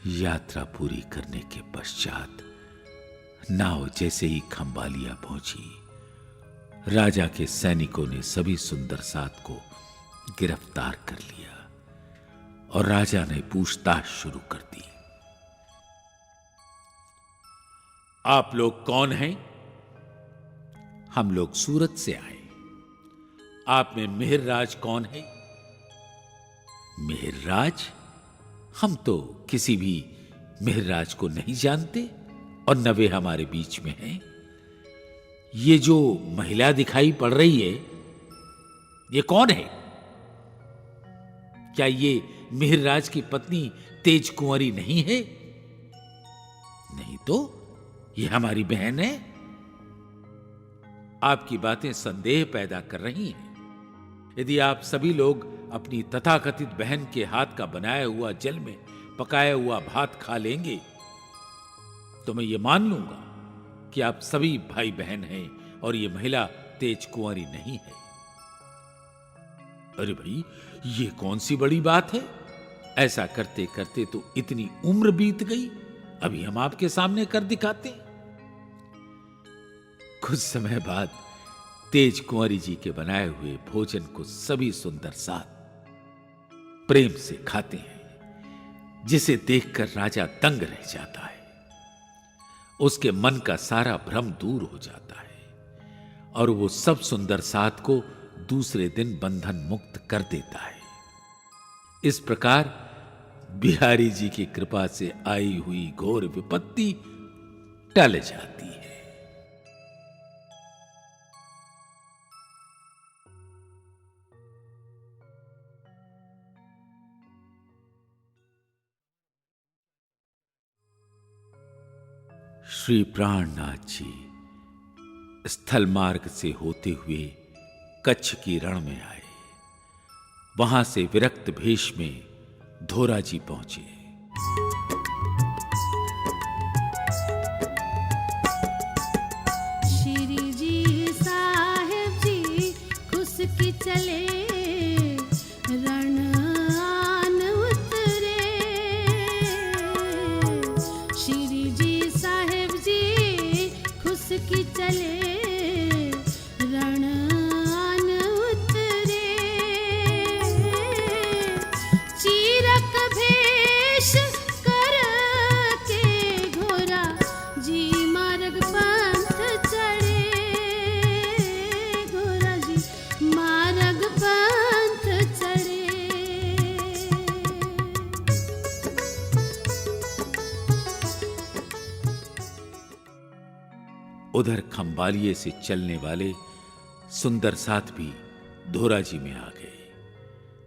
यात्रा पूरी करने के पश्चात नाव जैसे ही खंबालिया पहुंची, राजा के सैनिकों ने सभी सुंदर सात को गिरफ्तार कर लिया और राजा ने पूछताछ शुरू कर दी। आप लोग कौन हैं? हम लोग सूरत से आए। आप में मिहिरराज कौन है? मिहिरराज? हम तो किसी भी मिहिरराज को नहीं जानते और न वे हमारे बीच में हैं। ये जो महिला दिखाई पड़ रही है, ये कौन है? क्या ये मिहिरराज की पत्नी तेज कुंवरी नहीं है? नहीं तो ये हमारी बहन है। आपकी बातें संदेह पैदा कर रही हैं। यदि आप सभी लोग अपनी तथाकथित बहन के हाथ का बनाया हुआ जल में पकाया हुआ भात खा लेंगे तो मैं ये मान लूंगा कि आप सभी भाई बहन हैं और ये महिला तेज कुंवरी नहीं है। अरे भाई, ये कौन सी बड़ी बात है? ऐसा करते करते तो इतनी उम्र बीत गई, अभी हम आपके सामने कर दिखाते हैं। कुछ समय बाद तेज कुंवरी जी के बनाए हुए भोजन को सभी सुंदर साथ प्रेम से खाते हैं, जिसे देखकर राजा दंग रह जाता है। उसके मन का सारा भ्रम दूर हो जाता है और वो सब सुंदर साथ को दूसरे दिन बंधन मुक्त कर देता है। इस प्रकार बिहारी जी की कृपा से आई हुई घोर विपत्ति टल जाती है। श्री प्राणनाथ जी स्थल मार्ग से होते हुए कच्छ की रण में आए। वहां से विरक्त भेष में धोरा जी पहुंचे। श्री जी साहेब जी खुश की चले रण आन उतरे। श्री जी साहेब जी खुश की चले रण आन उतरे। चीरक भेष करके घोरा जी मार्ग पंथ चढ़े। घोरा जी मार्ग पंथ चढ़े। उधर खंबालिये से चलने वाले सुंदर साथ भी धोरा जी में आ गए।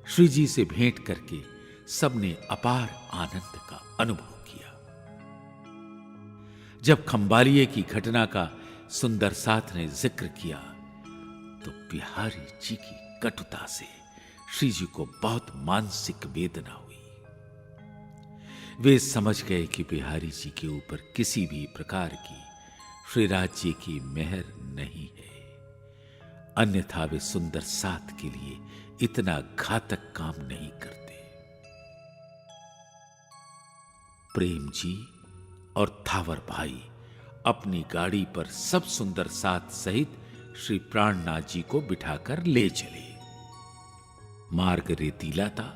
श्री जी से भेंट करके सबने अपार आनंद का अनुभव किया। जब खंबालिये की घटना का सुंदर साथ ने जिक्र किया तो बिहारी जी की कटुता से श्री जी को बहुत मानसिक वेदना हुई। वे समझ गए कि बिहारी जी के ऊपर किसी भी प्रकार की श्रीराज जी की मेहर नहीं है, अन्यथा वे सुंदर साथ के लिए इतना घातक काम नहीं करते। प्रेम जी और थावर भाई अपनी गाड़ी पर सब सुंदर साथ सहित श्री प्राणनाथ जी को बिठाकर ले चले। मार्ग रेतीला था,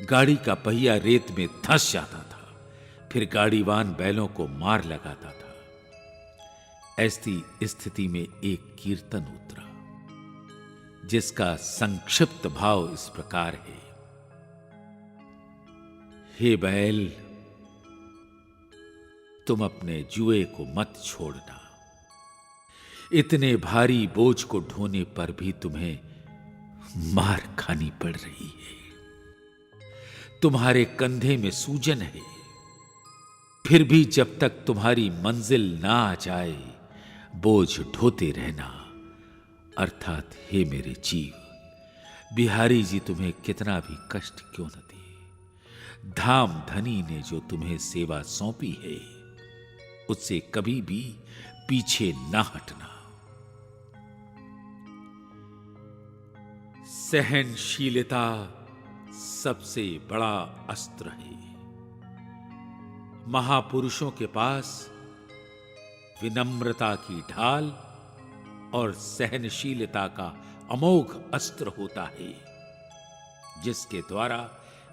गाड़ी का पहिया रेत में धंस जाता था, फिर गाड़ीवान बैलों को मार लगाता था। ऐसी स्थिति में एक कीर्तन उतरा जिसका संक्षिप्त भाव इस प्रकार है। हे बैल, तुम अपने जुए को मत छोड़ना। इतने भारी बोझ को ढोने पर भी तुम्हें मार खानी पड़ रही है। तुम्हारे कंधे में सूजन है, फिर भी जब तक तुम्हारी मंजिल ना आ जाए बोझ ढोते रहना। अर्थात हे मेरे जीव, बिहारी जी तुम्हें कितना भी कष्ट क्यों न दे, धाम धनी ने जो तुम्हें सेवा सौंपी है उससे कभी भी पीछे ना हटना। सहनशीलता सबसे बड़ा अस्त्र है। महापुरुषों के पास विनम्रता की ढाल और सहनशीलता का अमोघ अस्त्र होता है, जिसके द्वारा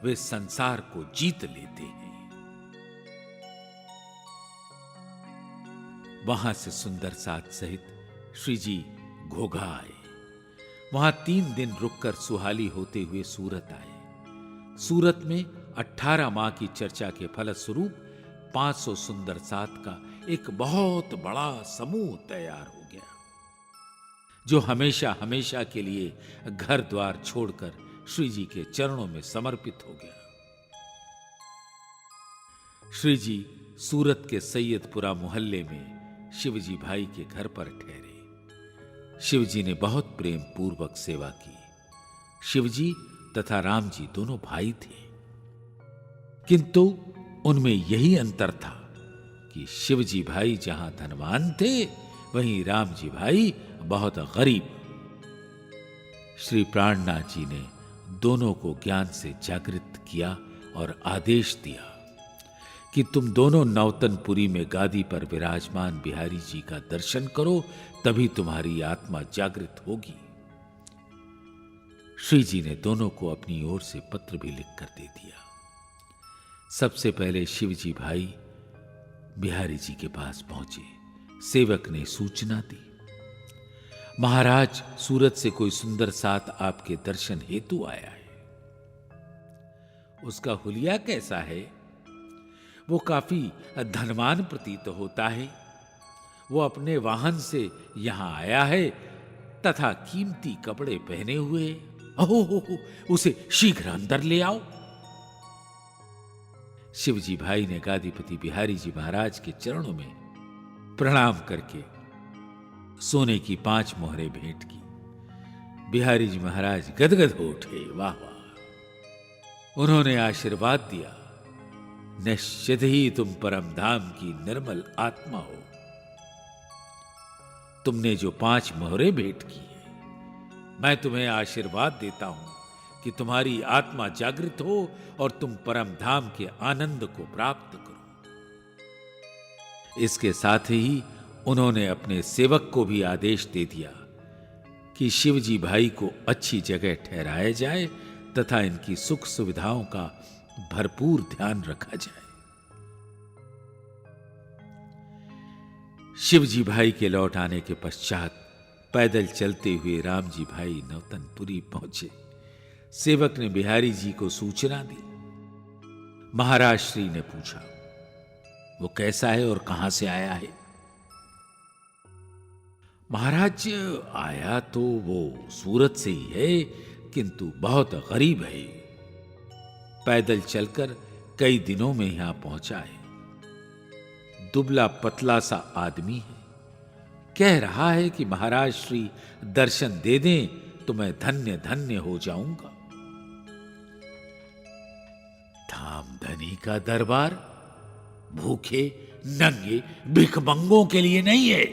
वे संसार को जीत लेते हैं। वहां से सुंदर साथ सहित श्री जी घोघा आए। वहां 3 दिन रुककर सुहाली होते हुए सूरत आए। सूरत में 18 माह की चर्चा के फलस्वरूप 500 सुंदर साथ का एक बहुत बड़ा समूह तैयार हो गया, जो हमेशा हमेशा के लिए घर द्वार छोड़कर श्री जी के चरणों में समर्पित हो गया। श्री जी सूरत के सैयदपुरा मोहल्ले में शिवजी भाई के घर पर ठहरे। शिवजी ने बहुत प्रेम पूर्वक सेवा की। शिवजी तथा राम जी दोनों भाई थे, किंतु उनमें यही अंतर था कि शिवजी भाई जहां धनवान थे, वहीं राम जी भाई बहुत गरीब। श्री प्राणनाथ जी ने दोनों को ज्ञान से जागृत किया और आदेश दिया कि तुम दोनों नौतनपुरी में गादी पर विराजमान बिहारी जी का दर्शन करो, तभी तुम्हारी आत्मा जागृत होगी। श्री जी ने दोनों को अपनी ओर से पत्र भी लिखकर दे दिया। सबसे पहले शिवजी भाई बिहारी जी के पास पहुंचे। सेवक ने सूचना दी, महाराज, सूरत से कोई सुंदर साथ आपके दर्शन हेतु आया है। उसका हुलिया कैसा है? वो काफी धनवान प्रतीत होता है। वो अपने वाहन से यहां आया है तथा कीमती कपड़े पहने हुए। ओहो, उसे शीघ्र अंदर ले आओ। शिवजी भाई ने गादीपति बिहारी जी महाराज के चरणों में प्रणाम करके सोने की 5 मोहरें भेंट की। बिहारी जी महाराज गदगद हो उठे। वाह वाह। उन्होंने आशीर्वाद दिया, निश्चित ही तुम परम धाम की निर्मल आत्मा हो। तुमने जो 5 मोहरें भेंट की है, मैं तुम्हें आशीर्वाद देता हूं कि तुम्हारी आत्मा जागृत हो और तुम परम धाम के आनंद को प्राप्त करो। इसके साथ ही उन्होंने अपने सेवक को भी आदेश दे दिया कि शिवजी भाई को अच्छी जगह ठहराया जाए तथा इनकी सुख सुविधाओं का भरपूर ध्यान रखा जाए। शिवजी भाई के लौट आने के पश्चात पैदल चलते हुए राम जी भाई नौतनपुरी पहुंचे। सेवक ने बिहारी जी को सूचना दी। महाराज श्री ने पूछा, वो कैसा है और कहां से आया है? महाराज, आया तो वो सूरत से ही है, किंतु बहुत गरीब है। पैदल चलकर कई दिनों में यहां पहुंचा है। दुबला पतला सा आदमी है। कह रहा है कि महाराज श्री दर्शन दे दें तो मैं धन्य धन्य हो जाऊंगा। धामधनी का दरबार भूखे नंगे भिखमंगों के लिए नहीं है।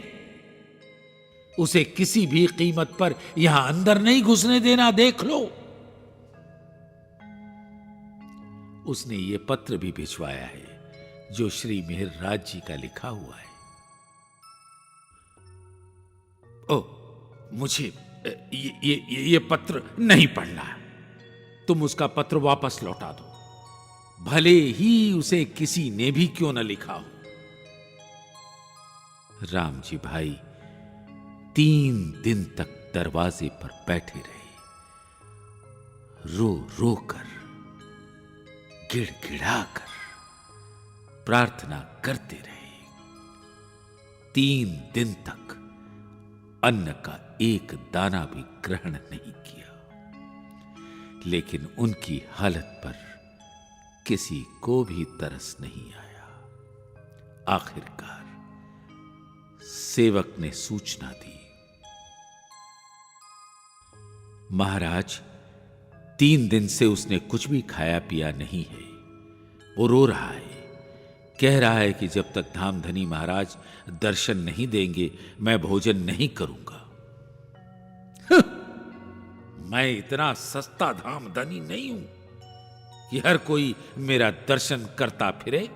उसे किसी भी कीमत पर यहां अंदर नहीं घुसने देना, देख लो। उसने ये पत्र भी भिजवाया है, जो श्री मिहिरराज जी का लिखा हुआ है। ओ, मुझे ये पत्र नहीं पढ़ना। तुम उसका पत्र वापस लौटा दो, भले ही उसे किसी ने भी क्यों न लिखा हो। राम जी भाई 3 दिन तक दरवाजे पर बैठे रहे। रो रो कर, गिड़गिड़ाकर प्रार्थना करते रहे। 3 दिन तक अन्न का एक दाना भी ग्रहण नहीं किया। लेकिन उनकी हालत पर किसी को भी तरस नहीं आया। आखिरकार सेवक ने सूचना दी, महाराज, 3 दिन से उसने कुछ भी खाया पिया नहीं है। वो रो रहा है, कह रहा है कि जब तक धामधनी महाराज दर्शन नहीं देंगे मैं भोजन नहीं करूंगा। मैं इतना सस्ता धामधनी नहीं हूं कि हर कोई मेरा दर्शन करता फिरे।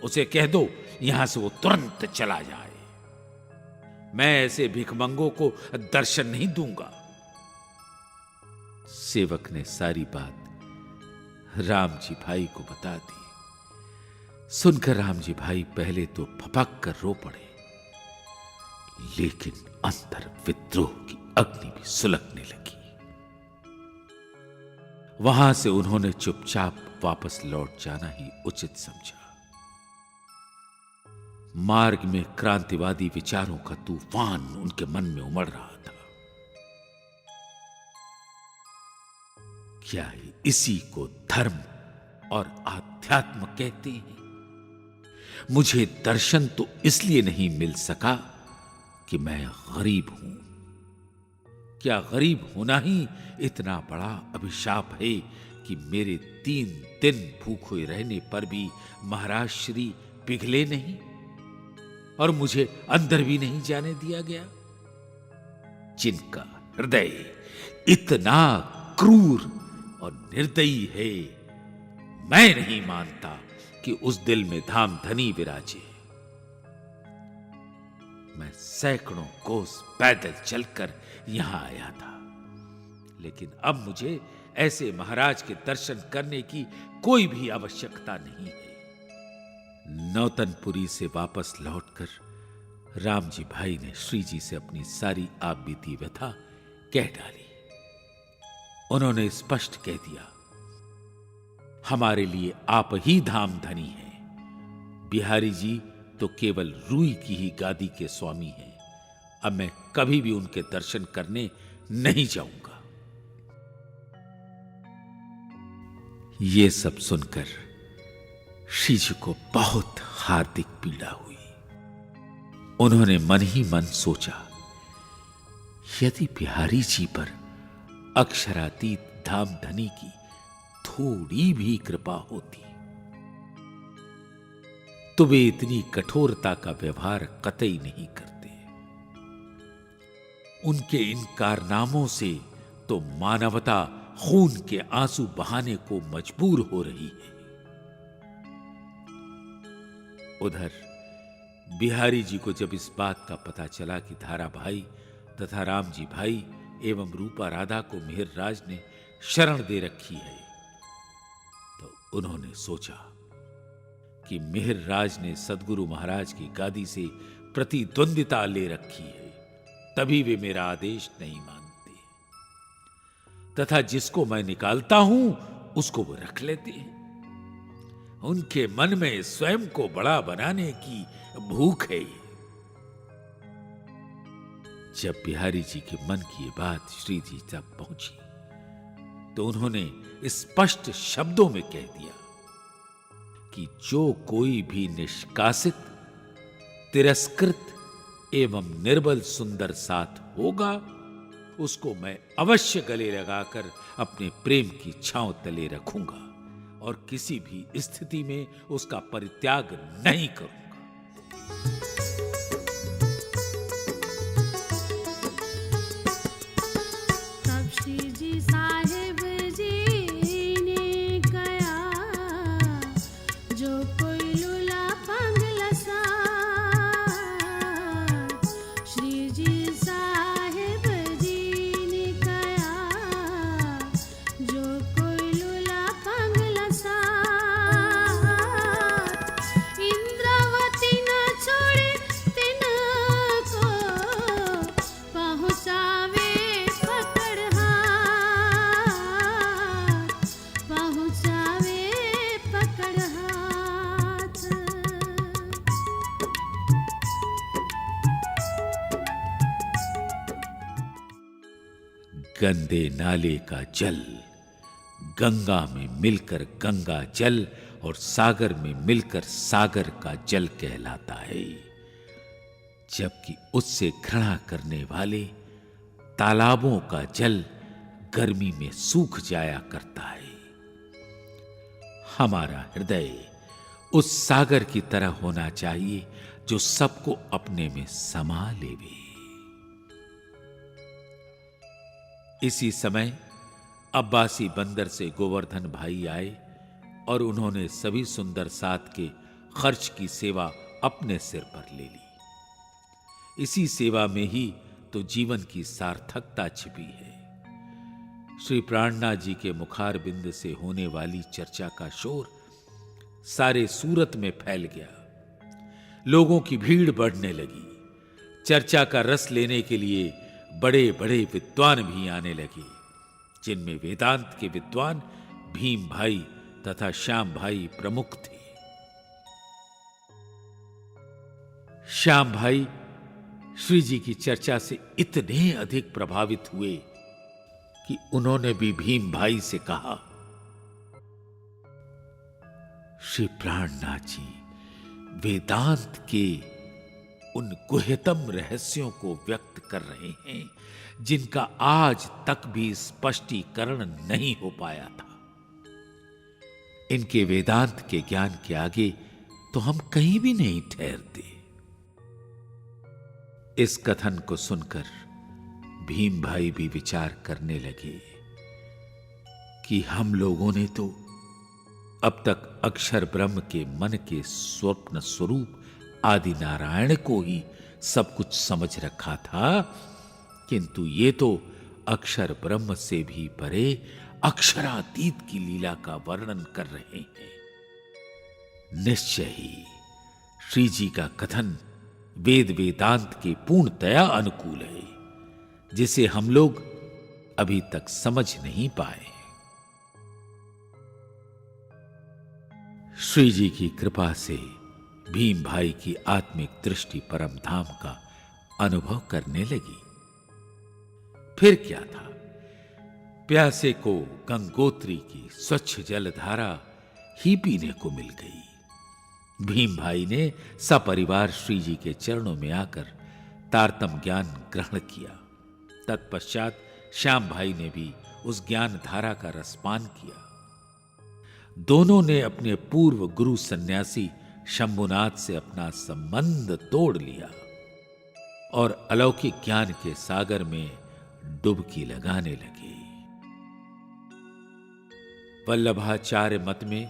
उसे कह दो यहां से वो तुरंत चला जाए। मैं ऐसे भिखमंगों को दर्शन नहीं दूंगा। सेवक ने सारी बात राम जी भाई को बता दी। सुनकर राम जी भाई पहले तो फपक कर रो पड़े, लेकिन अंदर विद्रोह की अग्नि भी सुलगने लगी। वहां से उन्होंने चुपचाप वापस लौट जाना ही उचित समझा। मार्ग में क्रांतिवादी विचारों का तूफान उनके मन में उमड़ रहा था। क्या इसी को धर्म और आध्यात्म कहते हैं? मुझे दर्शन तो इसलिए नहीं मिल सका कि मैं गरीब हूं। क्या गरीब होना ही इतना बड़ा अभिशाप है कि मेरे 3 दिन भूखे रहने पर भी महाराज श्री पिघले नहीं और मुझे अंदर भी नहीं जाने दिया गया? जिनका हृदय इतना क्रूर और निर्दयी है, मैं नहीं मानता कि उस दिल में धाम धनी विराजे। मैं सैकड़ों कोस पैदल चलकर यहां आया था, लेकिन अब मुझे ऐसे महाराज के दर्शन करने की कोई भी आवश्यकता नहीं है। नौतनपुरी से वापस लौटकर राम जी भाई ने श्री जी से अपनी सारी आप बीती व्यथा कह डाली। उन्होंने स्पष्ट कह दिया, हमारे लिए आप ही धाम धनी हैं। बिहारी जी तो केवल रूई की ही गादी के स्वामी हैं। अब मैं कभी भी उनके दर्शन करने नहीं जाऊंगा। ये सब सुनकर श्री जी को बहुत हार्दिक पीड़ा हुई। उन्होंने मन ही मन सोचा, यदि बिहारी जी पर अक्षरातीत धाम धनी की थोड़ी भी कृपा होती तो वे इतनी कठोरता का व्यवहार कतई नहीं करते। उनके इन कारनामों से तो मानवता खून के आंसू बहाने को मजबूर हो रही है। उधर बिहारी जी को जब इस बात का पता चला कि धारा भाई तथा राम जी भाई एवं रूपा राधा को मिहिर राज ने शरण दे रखी है, तो उन्होंने सोचा कि मिहिर राज ने सद्गुरु महाराज की गादी से प्रतिद्वंदिता ले रखी है, तभी वे मेरा आदेश नहीं मानते, तथा जिसको मैं निकालता हूं उसको वो रख लेते हैं। उनके मन में स्वयं को बड़ा बनाने की भूख है। जब बिहारी जी के मन की ये बात श्री जी तक पहुंची तो उन्होंने स्पष्ट शब्दों में कह दिया कि जो कोई भी निष्कासित, तिरस्कृत एवं निर्बल सुंदर साथ होगा, उसको मैं अवश्य गले लगाकर अपने प्रेम की छांव तले रखूंगा और किसी भी स्थिति में उसका परित्याग नहीं करूंगा। तब श्री जी साहेब जी ने कहा, जो कोई लूला पंगला सा। श्री जी साहेब जी ने कहा, जो कोई लूला पंगला सा। इंद्रावती न छोड़े तिनको, पहुँचावे पकड़ हाथ, पहुँचावे पकड़ हाथ। गंदे नाले का जल गंगा में मिलकर गंगा जल और सागर में मिलकर सागर का जल कहलाता है, जबकि उससे घृणा करने वाले तालाबों का जल गर्मी में सूख जाया करता है। हमारा हृदय उस सागर की तरह होना चाहिए जो सबको अपने में समा लेवे। इसी समय अब्बासी बंदर से गोवर्धन भाई आए और उन्होंने सभी सुंदर सात के खर्च की सेवा अपने सिर पर ले ली। इसी सेवा में ही तो जीवन की सार्थकता छिपी है। श्री प्राणनाथ जी के मुखार बिंद से होने वाली चर्चा का शोर सारे सूरत में फैल गया। लोगों की भीड़ बढ़ने लगी। चर्चा का रस लेने के लिए बड़े बड़े विद्वान भी आने लगे, जिनमें वेदांत के विद्वान भीम भाई तथा श्याम भाई प्रमुख थे। श्याम भाई श्री जी की चर्चा से इतने अधिक प्रभावित हुए कि उन्होंने भी भीम भाई से कहा, श्री प्राणनाथ जी वेदांत के उन गुह्यतम रहस्यों को व्यक्त कर रहे हैं जिनका आज तक भी स्पष्टीकरण नहीं हो पाया था। इनके वेदांत के ज्ञान के आगे तो हम कहीं भी नहीं ठहरते। इस कथन को सुनकर भीम भाई भी विचार करने लगे कि हम लोगों ने तो अब तक अक्षर ब्रह्म के मन के स्वप्न स्वरूप आदि नारायण को ही सब कुछ समझ रखा था, किंतु ये तो अक्षर ब्रह्म से भी परे अक्षरातीत की लीला का वर्णन कर रहे हैं। निश्चय ही श्री जी का कथन वेद वेदांत के पूर्णतया अनुकूल है, जिसे हम लोग अभी तक समझ नहीं पाए। श्री जी की कृपा से भीम भाई की आत्मिक दृष्टि परम धाम का अनुभव करने लगी। फिर क्या था, प्यासे को गंगोत्री की स्वच्छ जलधारा ही पीने को मिल गई। भीम भाई ने सपरिवार श्री जी के चरणों में आकर तारतम ज्ञान ग्रहण किया। तत्पश्चात श्याम भाई ने भी उस ज्ञान धारा का रसपान किया। दोनों ने अपने पूर्व गुरु सन्यासी शंभुनाथ से अपना संबंध तोड़ लिया और अलौकिक ज्ञान के सागर में डुबकी लगाने लगे। वल्लभाचार्य मत में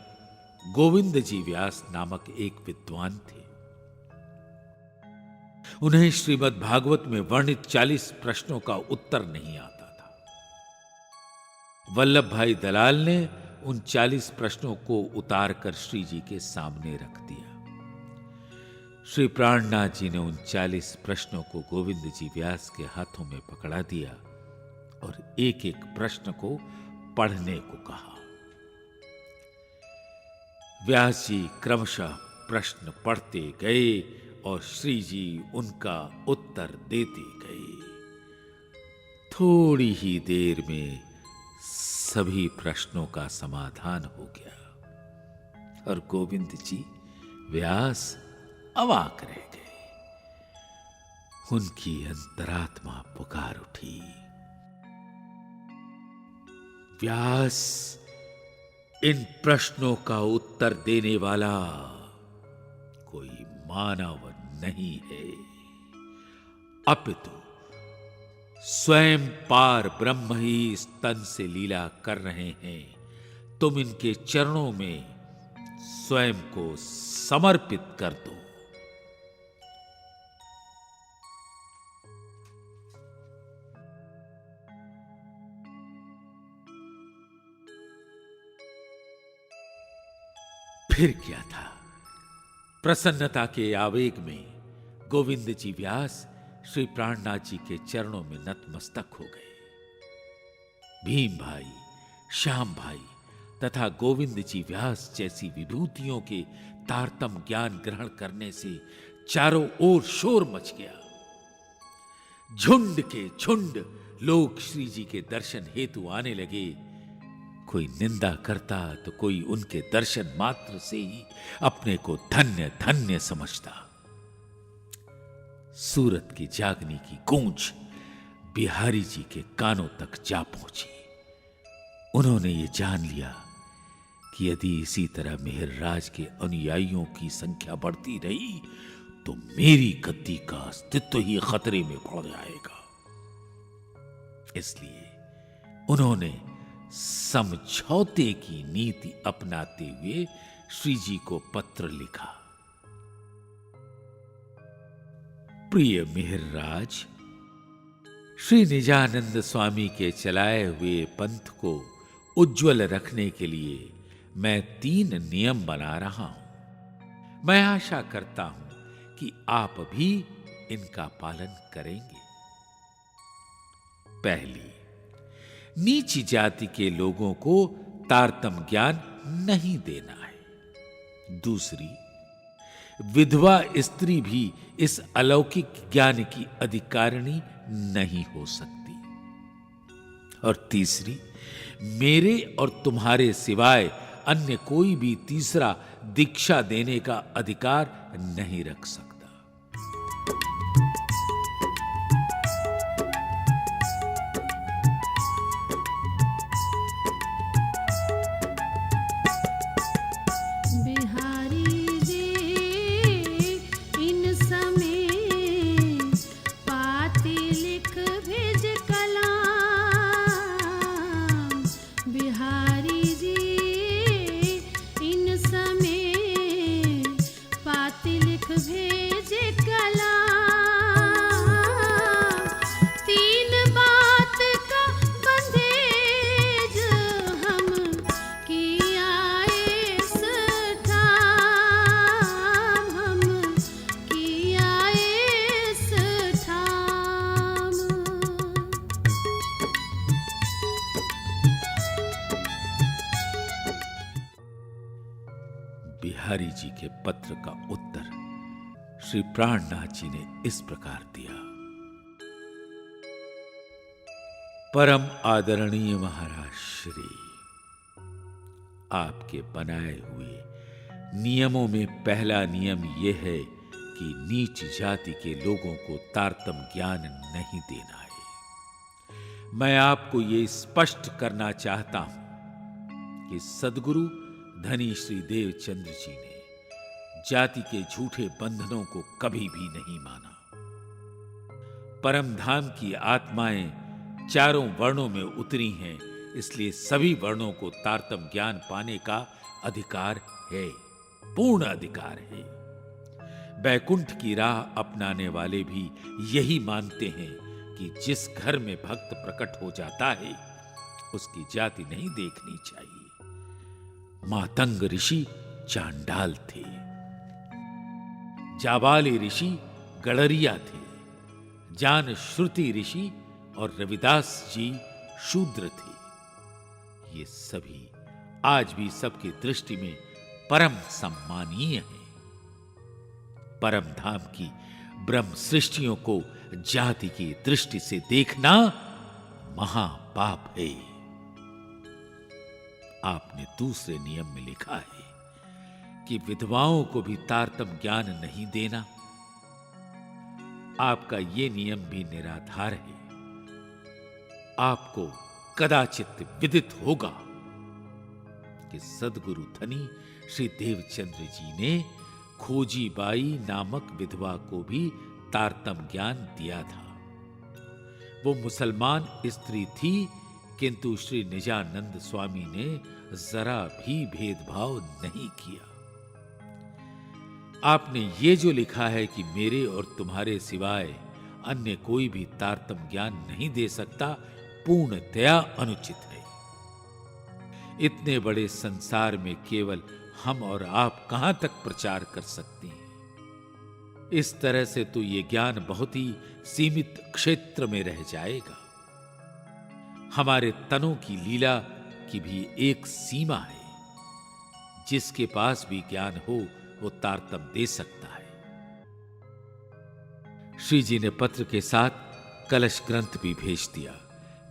गोविंद जी व्यास नामक एक विद्वान थे। उन्हें श्रीमद् भागवत में वर्णित 40 प्रश्नों का उत्तर नहीं आता था। वल्लभ भाई दलाल ने उन 40 प्रश्नों को उतारकर श्री जी के सामने रख दिया। श्री प्राणनाथ जी ने उन 40 प्रश्नों को गोविंद जी व्यास के हाथों में पकड़ा दिया और एक एक प्रश्न को पढ़ने को कहा। व्यास जी क्रमशः प्रश्न पढ़ते गए और श्री जी उनका उत्तर देते गए। थोड़ी ही देर में सभी प्रश्नों का समाधान हो गया और गोविंद जी व्यास अवाक रह गए। उनकी अंतरात्मा पुकार उठी, व्यास इन प्रश्नों का उत्तर देने वाला कोई मानव नहीं है, अपितु स्वयं पार ब्रह्म ही इस तन से लीला कर रहे हैं। तुम इनके चरणों में स्वयं को समर्पित कर दो। फिर क्या था, प्रसन्नता के आवेग में गोविंद जी व्यास श्री प्राणनाथ जी के चरणों में नतमस्तक हो गए। भीम भाई, श्याम भाई तथा गोविंद जी व्यास जैसी विभूतियों के तारतम ज्ञान ग्रहण करने से चारों ओर शोर मच गया। झुंड के झुंड लोग श्री जी के दर्शन हेतु आने लगे। कोई निंदा करता तो कोई उनके दर्शन मात्र से ही अपने को धन्य धन्य समझता। सूरत की जागनी की गूंज बिहारी जी के कानों तक जा पहुंची। उन्होंने ये जान लिया कि यदि इसी तरह मेहरराज के अनुयायियों की संख्या बढ़ती रही तो मेरी गद्दी का अस्तित्व ही खतरे में पड़ जाएगा। इसलिए उन्होंने समझौते की नीति अपनाते हुए श्री जी को पत्र लिखा प्रिय मिहिरराज, श्री निजानंद स्वामी के चलाए हुए पंथ को उज्जवल रखने के लिए मैं 3 नियम बना रहा हूं। मैं आशा करता हूं कि आप भी इनका पालन करेंगे। पहली, नीच जाति के लोगों को तारतम्य ज्ञान नहीं देना है। दूसरी, विधवा स्त्री भी इस अलौकिक ज्ञान की अधिकारिणी नहीं हो सकती। और तीसरी, मेरे और तुम्हारे सिवाय अन्य कोई भी तीसरा दीक्षा देने का अधिकार नहीं रख सकता। बिहारी जी इन समय पाती लिख भेज कलाम। बिहारी जी इन समय पाती लिख भेज कलाम। 3 बात का बंधेज हम किया इस ठाम। हम किया इस ठाम। बिहारी जी के पत्र का उत्तर श्री प्राणनाथ जी ने इस प्रकार दिया। परम आदरणीय महाराज श्री, आपके बनाए हुए नियमों में पहला नियम यह है कि नीच जाति के लोगों को तारतम्य ज्ञान नहीं देना है। मैं आपको यह स्पष्ट करना चाहता हूं कि सद्गुरु धनी श्री देवचंद्र जी ने जाति के झूठे बंधनों को कभी भी नहीं माना। परम धाम की आत्माएं चारों वर्णों में उतरी हैं, इसलिए सभी वर्णों को तारतम्य ज्ञान पाने का अधिकार है, पूर्ण अधिकार है। बैकुंठ की राह अपनाने वाले भी यही मानते हैं कि जिस घर में भक्त प्रकट हो जाता है उसकी जाति नहीं देखनी चाहिए। मातंग ऋषि चांडाल थे, जाबाली ऋषि गड़रिया थे, जान श्रुति ऋषि और रविदास जी शूद्र थे। ये सभी आज भी सबकी दृष्टि में परम सम्मानीय हैं। परम धाम की ब्रह्म सृष्टियों को जाति की दृष्टि से देखना महापाप है। आपने दूसरे नियम में लिखा है कि विधवाओं को भी तारतम्य ज्ञान नहीं देना। आपका यह नियम भी निराधार है। आपको कदाचित विदित होगा कि सद्गुरु धनी श्री देवचंद्र जी ने खोजी बाई नामक विधवा को भी तारतम्य ज्ञान दिया था। वो मुसलमान स्त्री थी, किंतु श्री निजानंद स्वामी ने जरा भी भेदभाव नहीं किया। आपने ये जो लिखा है कि मेरे और तुम्हारे सिवाय अन्य कोई भी तारतम्य ज्ञान नहीं दे सकता, पूर्णतया अनुचित है। इतने बड़े संसार में केवल हम और आप कहां तक प्रचार कर सकते हैं? इस तरह से तो ये ज्ञान बहुत ही सीमित क्षेत्र में रह जाएगा। हमारे तनों की लीला की भी एक सीमा है। जिसके पास भी ज्ञान हो वो तारतम्य दे सकता है। श्री जी ने पत्र के साथ कलश ग्रंथ भी भेज दिया,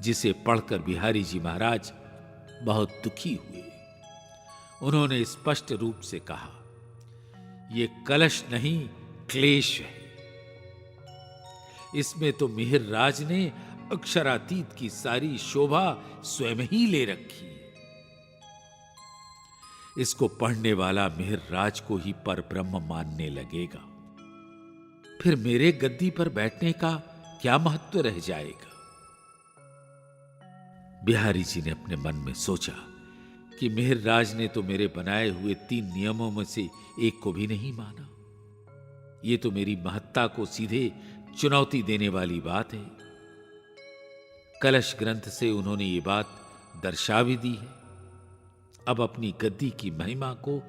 जिसे पढ़कर बिहारी जी महाराज बहुत दुखी हुए। उन्होंने स्पष्ट रूप से कहा, ये कलश नहीं क्लेश है। इसमें तो मिहिरराज ने अक्षरातीत की सारी शोभा स्वयं ही ले रखी है। इसको पढ़ने वाला मिहिरराज को ही परब्रह्म मानने लगेगा। फिर मेरे गद्दी पर बैठने का क्या महत्व रह जाएगा? बिहारी जी ने अपने मन में सोचा कि मिहिरराज ने तो मेरे बनाए हुए 3 नियमों में से एक को भी नहीं माना। ये तो मेरी महत्ता को सीधे चुनौती देने वाली बात है। कलश ग्रंथ से उन्होंने ये बात दर्शा भी दी है। अब अपनी गद्दी की महिमा को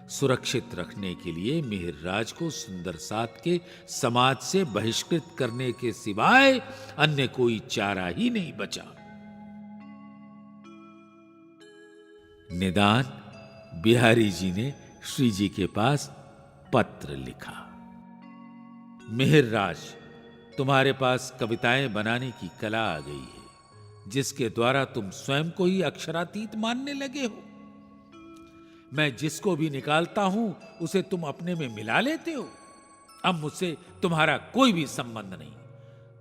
सुरक्षित रखने के लिए मिहिरराज को सुंदर सात के समाज से बहिष्कृत करने के सिवाय अन्य कोई चारा ही नहीं बचा। निदान बिहारी जी ने श्री जी के पास पत्र लिखा। मिहिरराज, तुम्हारे पास कविताएं बनाने की कला आ गई है, जिसके द्वारा तुम स्वयं को ही अक्षरातीत मानने लगे हो। मैं जिसको भी निकालता हूं उसे तुम अपने में मिला लेते हो। अब मुझसे तुम्हारा कोई भी संबंध नहीं।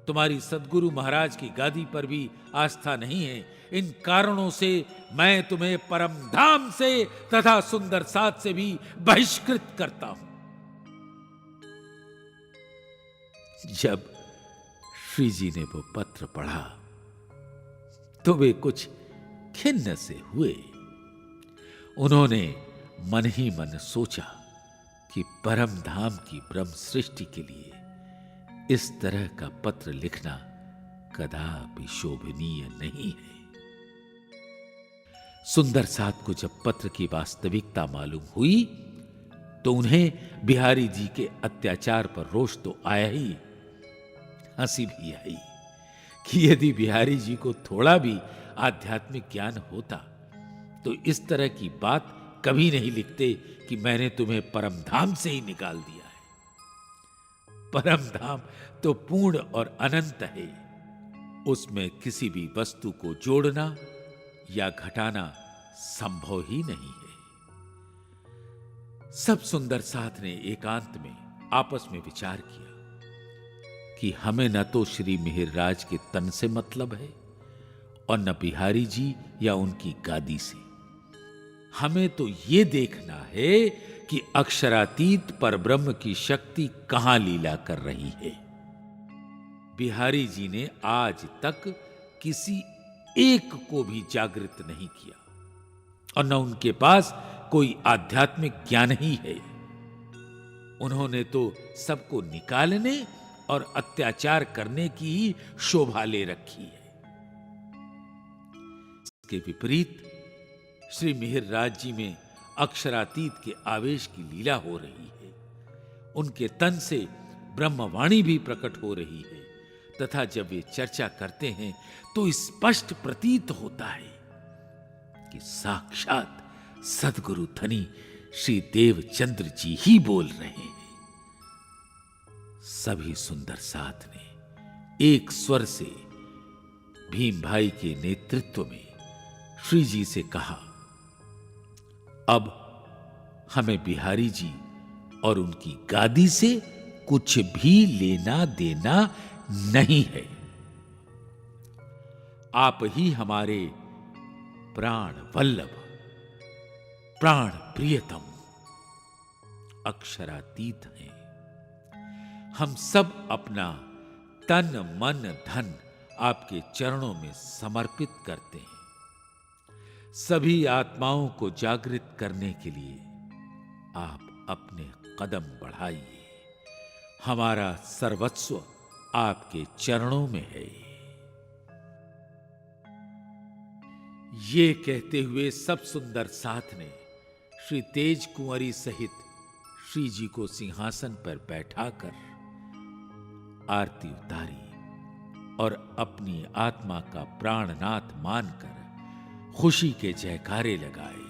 तुम्हारी सद्गुरु महाराज की गादी पर भी आस्था नहीं है। इन कारणों से मैं तुम्हें परम धाम से तथा सुंदर साथ से भी बहिष्कृत करता हूं। जब श्री जी ने वो पत्र पढ़ा तो वे कुछ खिन्न से हुए। उन्होंने मन ही मन सोचा कि परम धाम की ब्रह्म सृष्टि के लिए इस तरह का पत्र लिखना कदापि शोभनीय नहीं है। सुंदर साथ को जब पत्र की वास्तविकता मालूम हुई तो उन्हें बिहारी जी के अत्याचार पर रोष तो आया ही, हंसी भी आई कि यदि बिहारी जी को थोड़ा भी आध्यात्मिक ज्ञान होता तो इस तरह की बात कभी नहीं लिखते कि मैंने तुम्हें परम धाम से ही निकाल दिया है। परम धाम तो पूर्ण और अनंत है। उसमें किसी भी वस्तु को जोड़ना या घटाना संभव ही नहीं है। सब सुंदर साथ ने एकांत में आपस में विचार किया कि हमें न तो श्री मिहिरराज के तन से मतलब है और न बिहारी जी या उनकी गादी से। हमें तो ये देखना है कि अक्षरातीत परब्रह्म की शक्ति कहां लीला कर रही है। बिहारी जी ने आज तक किसी एक को भी जागृत नहीं किया और न उनके पास कोई आध्यात्मिक ज्ञान ही है। उन्होंने तो सबको निकालने और अत्याचार करने की ही शोभा ले रखी है। इसके विपरीत श्री मिहिरराज जी में अक्षरातीत के आवेश की लीला हो रही है। उनके तन से ब्रह्मवाणी भी प्रकट हो रही है तथा जब वे चर्चा करते हैं तो स्पष्ट प्रतीत होता है कि साक्षात सद्गुरु धनी श्री देवचंद्र जी ही बोल रहे हैं। सभी सुंदर साथ ने एक स्वर से भीम भाई के नेतृत्व में श्री जी से कहा, अब हमें बिहारी जी और उनकी गादी से कुछ भी लेना देना नहीं है। आप ही हमारे प्राण वल्लभ, प्राण प्रियतम, अक्षरातीत हैं। हम सब अपना तन मन धन आपके चरणों में समर्पित करते हैं। सभी आत्माओं को जागृत करने के लिए आप अपने कदम बढ़ाइए। हमारा सर्वस्व आपके चरणों में है। ये कहते हुए सब सुंदर साथ ने श्री तेज कुंवरी सहित श्री जी को सिंहासन पर बैठाकर आरती उतारी और अपनी आत्मा का प्राणनाथ मानकर खुशी के जयकारे लगाए।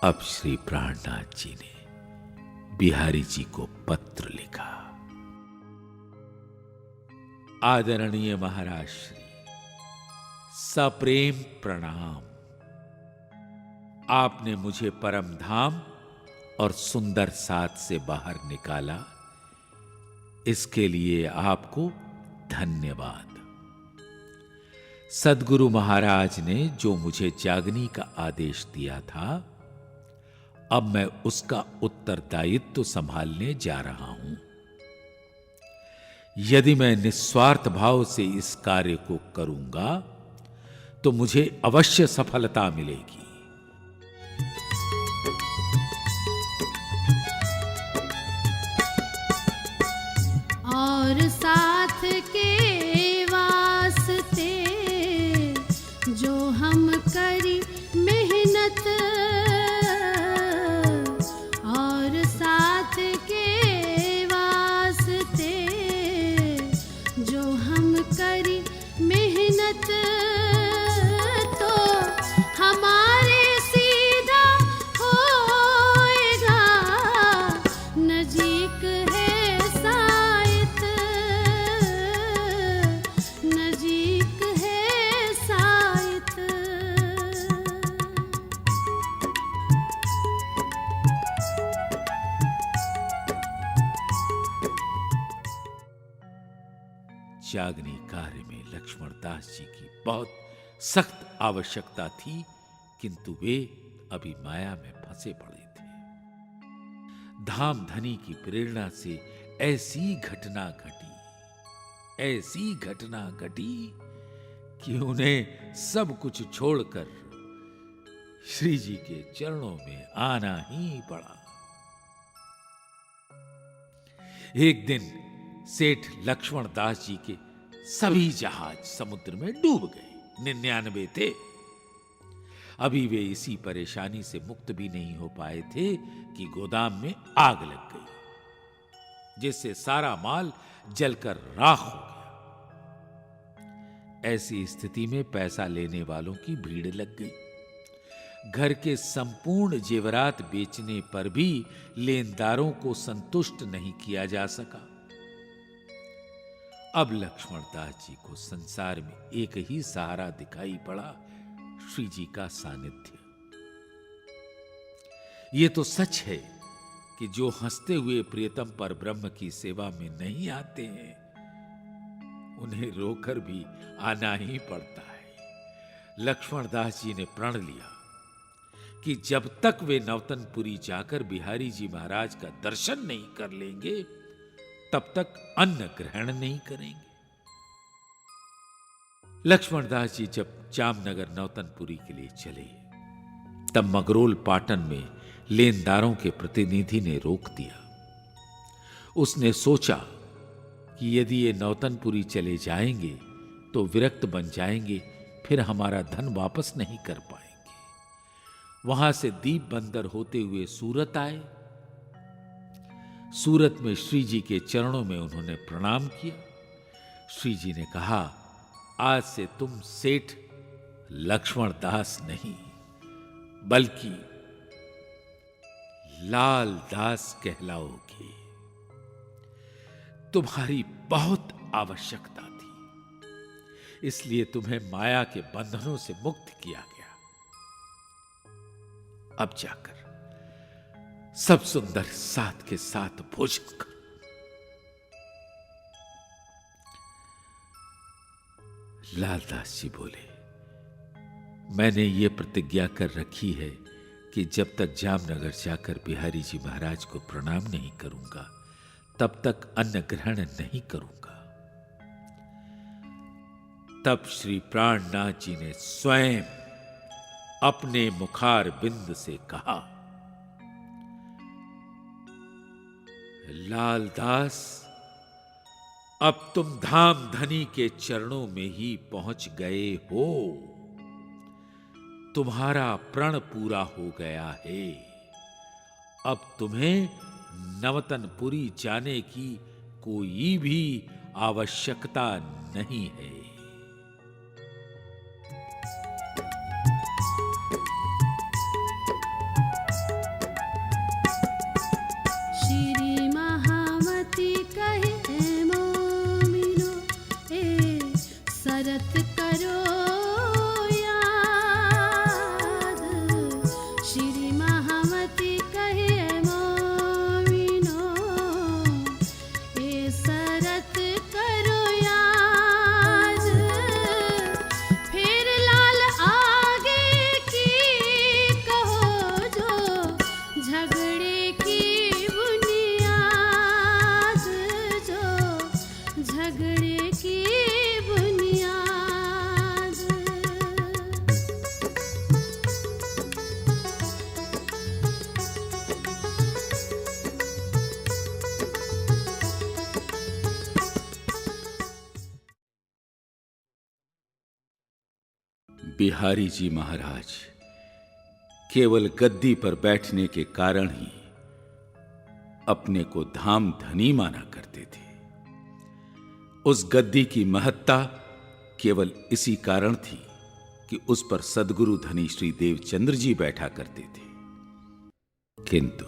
अब श्री प्राणनाथ जी ने बिहारी जी को पत्र लिखा। आदरणीय महाराज श्री, सप्रेम प्रणाम। आपने मुझे परम धाम और सुंदर साथ से बाहर निकाला, इसके लिए आपको धन्यवाद। सद्गुरु महाराज ने जो मुझे जागने का आदेश दिया था, अब मैं उसका उत्तरदायित्व संभालने जा रहा हूं। यदि मैं निस्वार्थ भाव से इस कार्य को करूंगा तो मुझे अवश्य सफलता मिलेगी। और साथ के वास्ते जो हम करी मेहनत, और साथ के वास्ते जो हम करी मेहनत, तो हमारे सीधा होएगा नजीक है साइत, नजीक है साइत। त्यागनी कार्य में लक्ष्मण दास जी की बहुत सख्त आवश्यकता थी, किंतु वे अभी माया में फंसे पड़े थे। धाम धनी की प्रेरणा से ऐसी घटना घटी कि उन्हें सब कुछ छोड़कर श्री जी के चरणों में आना ही पड़ा। एक दिन सेठ लक्ष्मण दास जी के सभी जहाज समुद्र में डूब गए। 99 थे। अभी वे इसी परेशानी से मुक्त भी नहीं हो पाए थे कि गोदाम में आग लग गई, जिससे सारा माल जलकर राख हो गया। ऐसी स्थिति में पैसा लेने वालों की भीड़ लग गई। घर के संपूर्ण जेवरात बेचने पर भी लेनदारों को संतुष्ट नहीं किया जा सका। अब लक्ष्मण दास जी को संसार में एक ही सहारा दिखाई पड़ा, श्री जी का सानिध्य। ये तो सच है कि जो हंसते हुए प्रियतम पर ब्रह्म की सेवा में नहीं आते हैं, उन्हें रोकर भी आना ही पड़ता है। लक्ष्मण दास जी ने प्रण लिया कि जब तक वे नवतनपुरी जाकर बिहारी जी महाराज का दर्शन नहीं कर लेंगे, तब तक अन्न ग्रहण नहीं करेंगे। लक्ष्मण दास जी जब जामनगर नवतनपुरी के लिए चले, तब मगरोल पाटन में लेनदारों के प्रतिनिधि ने रोक दिया। उसने सोचा कि यदि ये नवतनपुरी चले जाएंगे तो विरक्त बन जाएंगे, फिर हमारा धन वापस नहीं कर पाएंगे। वहां से दीप बंदर होते हुए सूरत आए। सूरत में श्री जी के चरणों में उन्होंने प्रणाम किया। श्री जी ने कहा, आज से तुम सेठ लक्ष्मण दास नहीं बल्कि लाल दास कहलाओगे। तुम्हारी बहुत आवश्यकता थी, इसलिए तुम्हें माया के बंधनों से मुक्त किया गया। अब जाकर सब सुंदर साथ के साथ भोजन करो। लालदास जी बोले, मैंने ये प्रतिज्ञा कर रखी है कि जब तक जामनगर जाकर बिहारी जी महाराज को प्रणाम नहीं करूंगा, तब तक अन्न ग्रहण नहीं करूंगा। तब श्री प्राणनाथ जी ने स्वयं अपने मुखार बिंद से कहा, लालदास, अब तुम धाम धनी के चरणों में ही पहुंच गए हो। तुम्हारा प्रण पूरा हो गया है। अब तुम्हें नवतनपुरी जाने की कोई भी आवश्यकता नहीं है। श्री महामती कहे मोमिनो, ए सरत करो याद। श्री महामती कहे मोमिनो, ए सरत करो याद। बिहारी जी महाराज केवल गद्दी पर बैठने के कारण ही अपने को धाम धनी माना करते थे। उस गद्दी की महत्ता केवल इसी कारण थी कि उस पर सद्गुरु धनी श्री देवचंद्र जी बैठा करते थे। किंतु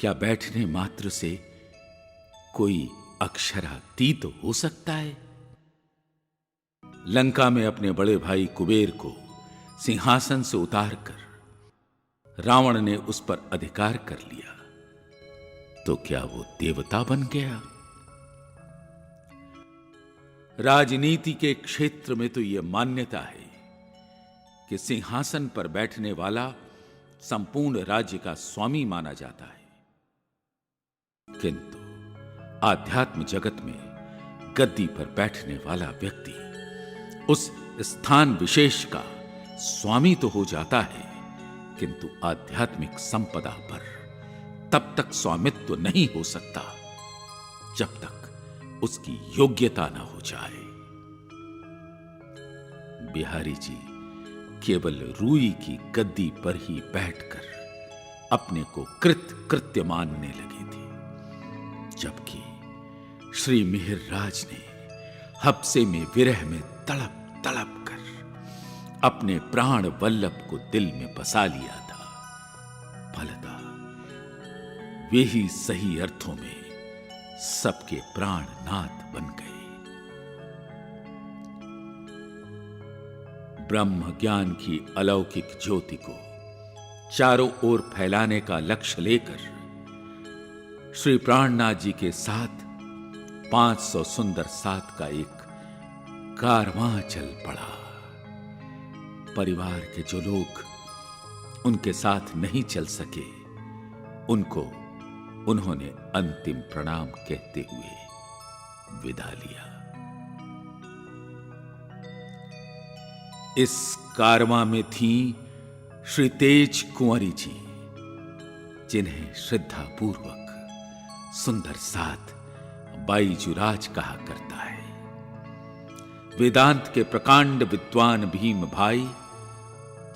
क्या बैठने मात्र से कोई अक्षरातीत हो सकता है? लंका में अपने बड़े भाई कुबेर को सिंहासन से उतारकर रावण ने उस पर अधिकार कर लिया, तो क्या वो देवता बन गया? राजनीति के क्षेत्र में तो यह मान्यता है कि सिंहासन पर बैठने वाला संपूर्ण राज्य का स्वामी माना जाता है, किंतु आध्यात्म जगत में गद्दी पर बैठने वाला व्यक्ति उस स्थान विशेष का स्वामी तो हो जाता है, किंतु आध्यात्मिक संपदा पर तब तक स्वामित्व नहीं हो सकता जब तक उसकी योग्यता न हो जाए। बिहारी जी केवल रूई की गद्दी पर ही बैठकर अपने को कृत्य मानने लगे थे, जबकि श्री मिहिर राज ने हबसे में विरह में तड़प तड़प कर अपने प्राण वल्लभ को दिल में बसा लिया था। फलतः वे ही सही अर्थों में सबके प्राणनाथ बन गए। ब्रह्म ज्ञान की अलौकिक ज्योति को चारों ओर फैलाने का लक्ष्य लेकर श्री प्राणनाथ जी के साथ 500 सुंदर साथ का एक कारवां चल पड़ा। परिवार के जो लोग उनके साथ नहीं चल सके, उनको उन्होंने अंतिम प्रणाम कहते हुए विदा लिया। इस कारवां में थी श्री तेज कुंवरी जी, जिन्हें श्रद्धापूर्वक सुंदर साथ बाईजुराज कहा करता है। वेदांत के प्रकांड विद्वान भीम भाई,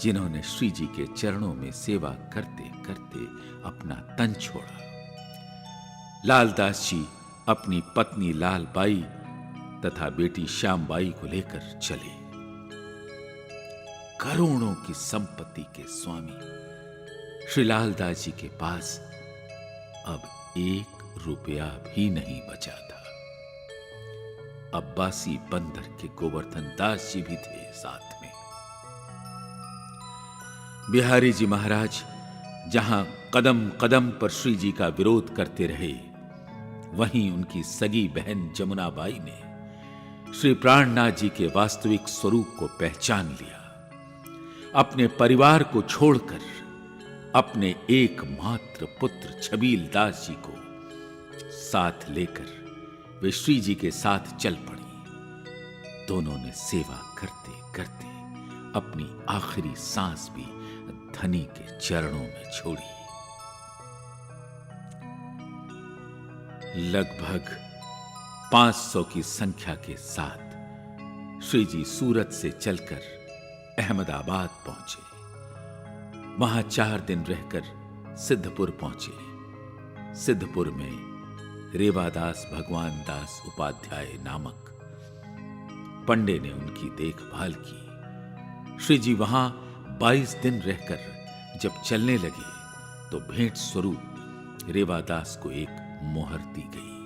जिन्होंने श्री जी के चरणों में सेवा करते करते अपना तन छोड़ा। लालदास जी अपनी पत्नी लालबाई तथा बेटी श्यामबाई को लेकर चले। करोड़ों की संपत्ति के स्वामी श्री लालदास जी के पास अब 1 रुपया भी नहीं बचा था। अब्बासी बंदर के गोवर्धन दास जी भी थे साथ में। बिहारी जी महाराज जहां कदम कदम पर श्री जी का विरोध करते रहे, वहीं उनकी सगी बहन जमुनाबाई ने श्री प्राणनाथ जी के वास्तविक स्वरूप को पहचान लिया। अपने परिवार को छोड़कर अपने एकमात्र पुत्र छबील दास जी को साथ लेकर वे श्री जी के साथ चल पड़ी। दोनों ने सेवा करते करते अपनी आखिरी सांस भी धनी के चरणों में छोड़ी। लगभग 500 की संख्या के साथ श्री जी सूरत से चलकर अहमदाबाद पहुंचे। वहां 4 दिन रहकर सिद्धपुर पहुंचे। सिद्धपुर में रेवादास भगवान दास उपाध्याय नामक पंडे ने उनकी देखभाल की। श्री जी वहां 22 दिन रहकर जब चलने लगे तो भेंट स्वरूप रेवादास को एक मोहर दी गई।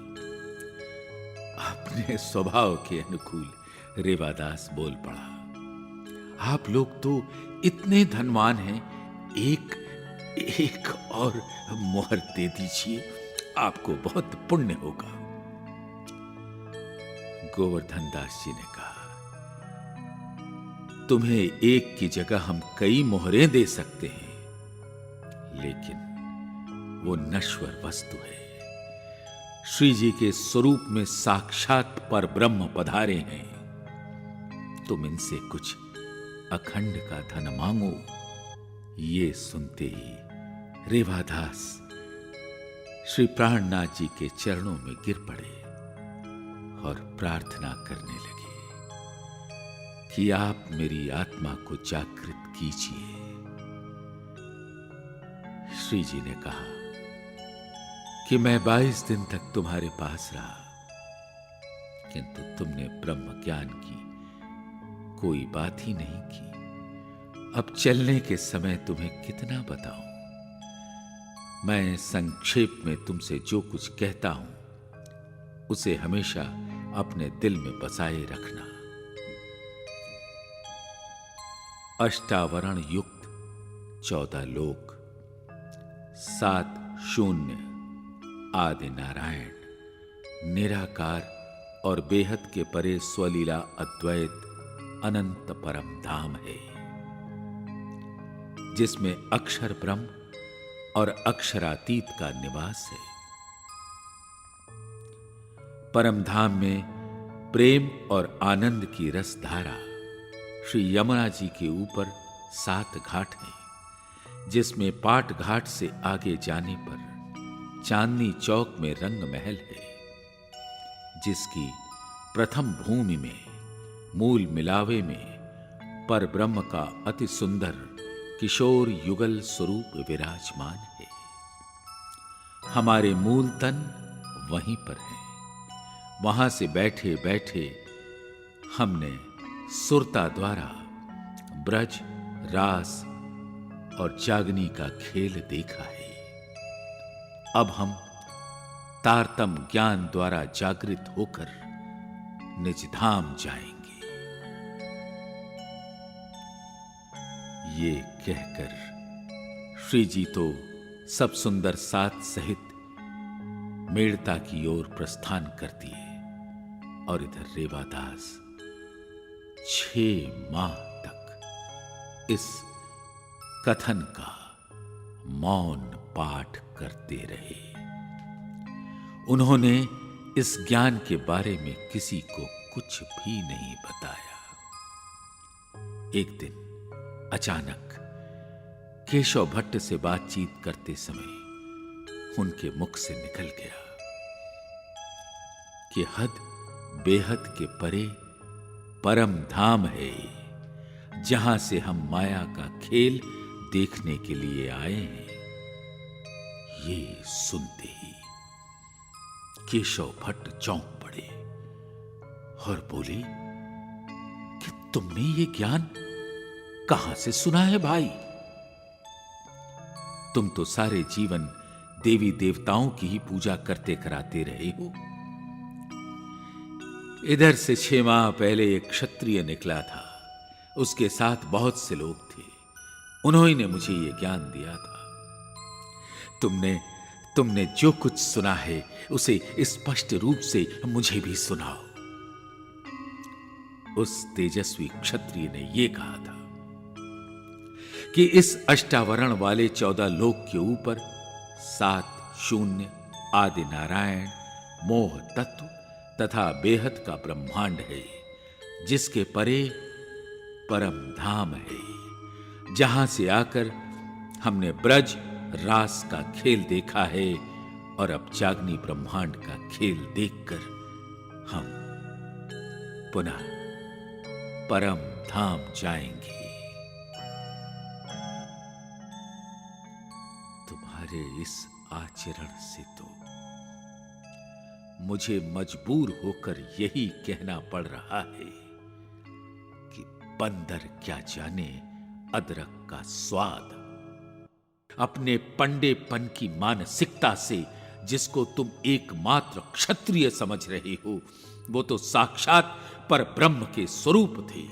अपने स्वभाव के अनुकूल रेवादास बोल पड़ा, आप लोग तो इतने धनवान हैं, एक और मोहर दे दीजिए, आपको बहुत पुण्य होगा। गोवर्धन दास जी ने कहा, तुम्हें एक की जगह हम कई मोहरें दे सकते हैं, लेकिन वो नश्वर वस्तु है। श्री जी के स्वरूप में साक्षात पर ब्रह्म पधारे हैं, तुम इनसे कुछ अखंड का धन मांगो। ये सुनते ही रेवादास श्री प्राणनाथ जी के चरणों में गिर पड़े और प्रार्थना करने लगे कि आप मेरी आत्मा को जागृत कीजिए। श्री जी ने कहा कि मैं 22 दिन तक तुम्हारे पास रहा, किंतु तुमने ब्रह्म ज्ञान की कोई बात ही नहीं की। अब चलने के समय तुम्हें कितना बताऊं। मैं संक्षेप में तुमसे जो कुछ कहता हूं उसे हमेशा अपने दिल में बसाए रखना। अष्टावरण युक्त 14 लोक, 7 शून्य आदि नारायण, निराकार और बेहद के परे स्वलीला अद्वैत अनंत परम धाम है, जिसमें अक्षर ब्रह्म और अक्षरातीत का निवास है। परम धाम में प्रेम और आनंद की रस धारा श्री यमुना जी के ऊपर 7 घाट हैं, जिसमें पाट घाट से आगे जाने पर चांदनी चौक में रंग महल है, जिसकी प्रथम भूमि में मूल मिलावे में पर ब्रह्म का अति सुंदर किशोर युगल स्वरूप विराजमान है। हमारे मूल तन वहीं पर है। वहां से बैठे बैठे हमने सुरता द्वारा ब्रज, रास और जागनी का खेल देखा है। अब हम तारतम ज्ञान द्वारा जागृत होकर निज धाम जाएंगे। ये कहकर श्री जी तो सब सुंदर साथ सहित मेड़ता की ओर प्रस्थान कर दिए, और इधर रेवादास 6 माह तक इस कथन का मौन पाठ करते रहे। उन्होंने इस ज्ञान के बारे में किसी को कुछ भी नहीं बताया। एक दिन अचानक केशव भट्ट से बातचीत करते समय उनके मुख से निकल गया कि हद बेहद के परे परम धाम है, जहां से हम माया का खेल देखने के लिए आए हैं। ये सुनते ही केशव भट्ट चौंक पड़े और बोले कि तुमने ये ज्ञान कहां से सुना है भाई? तुम तो सारे जीवन देवी देवताओं की ही पूजा करते कराते रहे हो। इधर से 6 माह पहले एक क्षत्रिय निकला था, उसके साथ बहुत से लोग थे। उन्होंने ने मुझे ये ज्ञान दिया था। तुमने जो कुछ सुना है उसे स्पष्ट रूप से मुझे भी सुनाओ। उस तेजस्वी क्षत्रिय ने यह कहा था कि इस अष्टावरण वाले 14 लोक के ऊपर 7 शून्य आदि नारायण, मोह तत्व तथा बेहद का ब्रह्मांड है, जिसके परे परम धाम है, जहां से आकर हमने ब्रज रास का खेल देखा है, और अब जागनी ब्रह्मांड का खेल देखकर हम पुनः परम धाम जाएंगे। तुम्हारे इस आचरण से तो मुझे मजबूर होकर यही कहना पड़ रहा है कि बंदर क्या जाने अदरक का स्वाद। अपने पंडेपन की मानसिकता से जिसको तुम एकमात्र क्षत्रिय समझ रहे हो, वो तो साक्षात पर ब्रह्म के स्वरूप थे।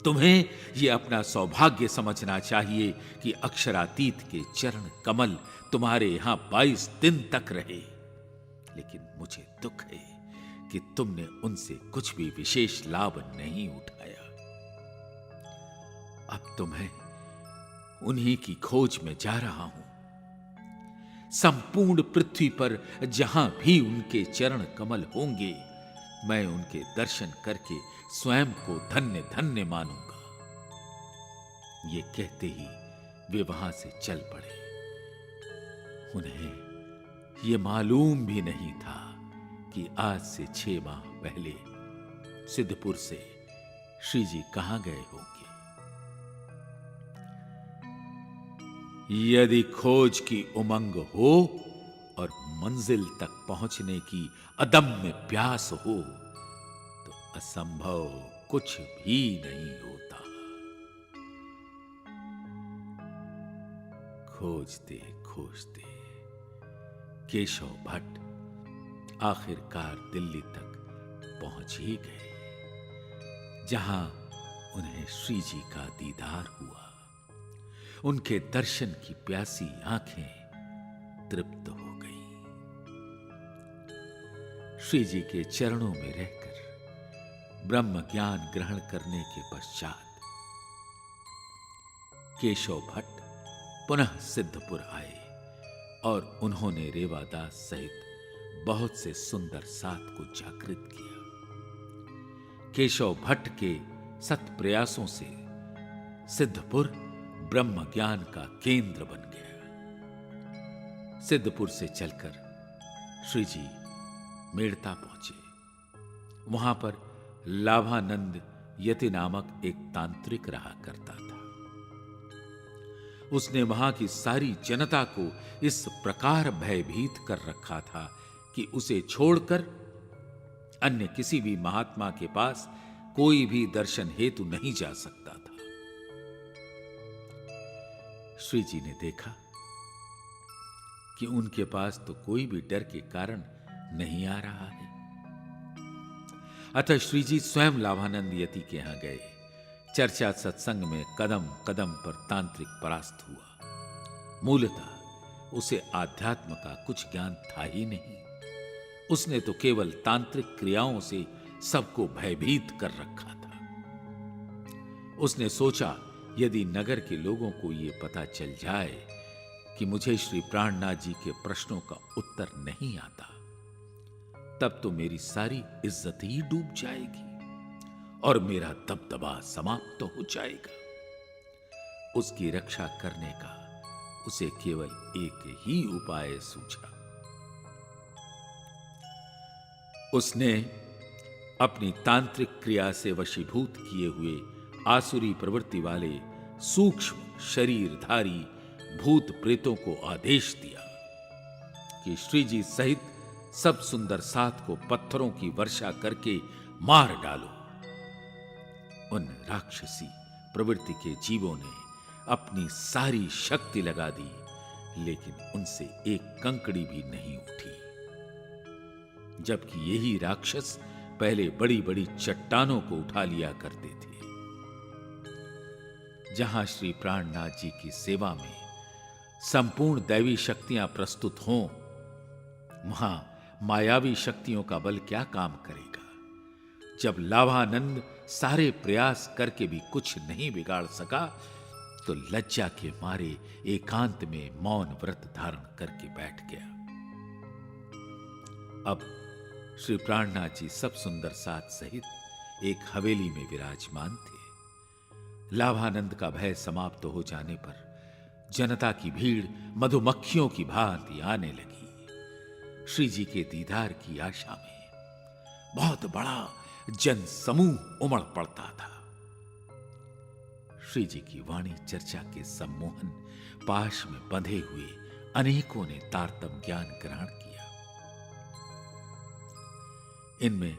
तुम्हें यह अपना सौभाग्य समझना चाहिए कि अक्षरातीत के चरण कमल तुम्हारे यहां 22 दिन तक रहे, लेकिन मुझे दुख है कि तुमने उनसे कुछ भी विशेष लाभ नहीं उठाया। अब तुम्हें उन्हीं की खोज में जा रहा हूं। संपूर्ण पृथ्वी पर जहां भी उनके चरण कमल होंगे, मैं उनके दर्शन करके स्वयं को धन्य धन्य मानूंगा। ये कहते ही वे वहां से चल पड़े। उन्हें ये मालूम भी नहीं था कि आज से 6 माह पहले सिद्धपुर से श्री जी कहां गए होंगे। यदि खोज की उमंग हो और मंजिल तक पहुंचने की अदम्य प्यास हो तो असंभव कुछ भी नहीं होता। खोजते खोजते केशव भट्ट आखिरकार दिल्ली तक पहुंच ही गए, जहां उन्हें श्री जी का दीदार हुआ। उनके दर्शन की प्यासी आंखें तृप्त हो गईं। श्री जी के चरणों में रहकर ब्रह्म ज्ञान ग्रहण करने के पश्चात केशव भट्ट पुनः सिद्धपुर आए और उन्होंने रेवादास सहित बहुत से सुंदर साथ को जागृत किया। केशव भट्ट के सत प्रयासों से सिद्धपुर ब्रह्म ज्ञान का केंद्र बन गया। सिद्धपुर से चलकर श्री जी मेड़ता पहुंचे। वहां पर लाभानंद यति नामक एक तांत्रिक रहा करता था। उसने वहां की सारी जनता को इस प्रकार भयभीत कर रखा था कि उसे छोड़कर अन्य किसी भी महात्मा के पास कोई भी दर्शन हेतु नहीं जा सकता था। श्री जी ने देखा कि उनके पास तो कोई भी डर के कारण नहीं आ रहा है। अतः श्री जी स्वयं लाभानंद यति के यहां गए। चर्चा सत्संग में कदम कदम पर तांत्रिक परास्त हुआ। मूलतः उसे आध्यात्म का कुछ ज्ञान था ही नहीं। उसने तो केवल तांत्रिक क्रियाओं से सबको भयभीत कर रखा था। उसने सोचा यदि नगर के लोगों को यह पता चल जाए कि मुझे श्री प्राणनाथ जी के प्रश्नों का उत्तर नहीं आता, तब तो मेरी सारी इज्जत ही डूब जाएगी और मेरा दबदबा समाप्त हो जाएगा। उसकी रक्षा करने का उसे केवल एक ही उपाय सूझा। उसने अपनी तांत्रिक क्रिया से वशीभूत किए हुए आसुरी प्रवृत्ति वाले सूक्ष्म शरीरधारी भूत प्रेतों को आदेश दिया कि श्री जी सहित सब सुंदर साथ को पत्थरों की वर्षा करके मार डालो। उन राक्षसी प्रवृत्ति के जीवों ने अपनी सारी शक्ति लगा दी, लेकिन उनसे एक कंकड़ी भी नहीं उठी। जबकि यही राक्षस पहले बड़ी बड़ी चट्टानों को उठा लिया करते थे। जहां श्री प्राणनाथ जी की सेवा में संपूर्ण दैवी शक्तियां प्रस्तुत हों, वहां मायावी शक्तियों का बल क्या काम करेगा। जब लाभानंद सारे प्रयास करके भी कुछ नहीं बिगाड़ सका, तो लज्जा के मारे एकांत में मौन व्रत धारण करके बैठ गया। अब श्री प्राणनाथ जी सब सुंदर साथ सहित एक हवेली में विराजमान थे। लाभानंद का भय समाप्त हो जाने पर जनता की भीड़ मधुमक्खियों की भांति आने लगी। श्री जी के दीदार की आशा में बहुत बड़ा जन समूह उमड़ पड़ता था। श्री जी की वाणी चर्चा के सम्मोहन पाश में बंधे हुए अनेकों ने तारतम ज्ञान ग्रहण किया। इनमें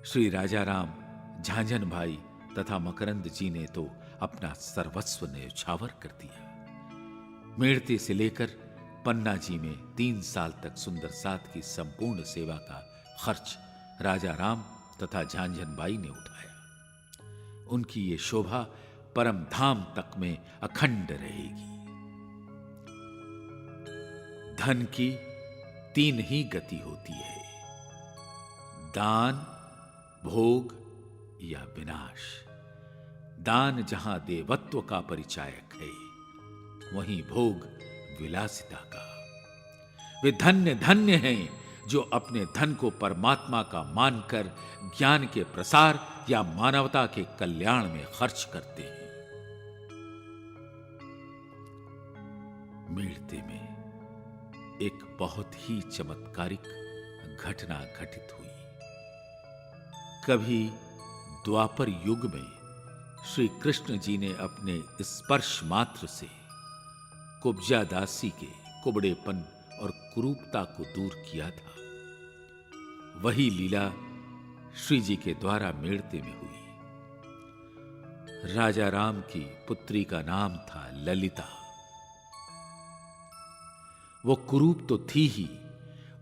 श्री राजाराम, झांझन भाई तथा मकरंद जी ने तो अपना सर्वस्व न्यौछावर कर दिया। मेड़ते से लेकर पन्ना जी में 3 साल तक सुंदर साथ की संपूर्ण सेवा का खर्च राजा राम तथा झांझन बाई ने उठाया। उनकी ये शोभा परम धाम तक में अखंड रहेगी। धन की 3 ही गति होती है: दान, भोग या विनाश। दान जहां देवत्व का परिचायक है, वहीं भोग विलासिता का। वे धन्य धन्य हैं जो अपने धन को परमात्मा का मानकर ज्ञान के प्रसार या मानवता के कल्याण में खर्च करते हैं। मेड़ते में एक बहुत ही चमत्कारिक घटना घटित हुई। कभी द्वापर युग में श्री कृष्ण जी ने अपने स्पर्श मात्र से कुब्जा दासी के कुबड़ेपन और कुरूपता को दूर किया था, वही लीला श्री जी के द्वारा मेड़ते में हुई। राजा राम की पुत्री का नाम था ललिता। वो कुरूप तो थी ही,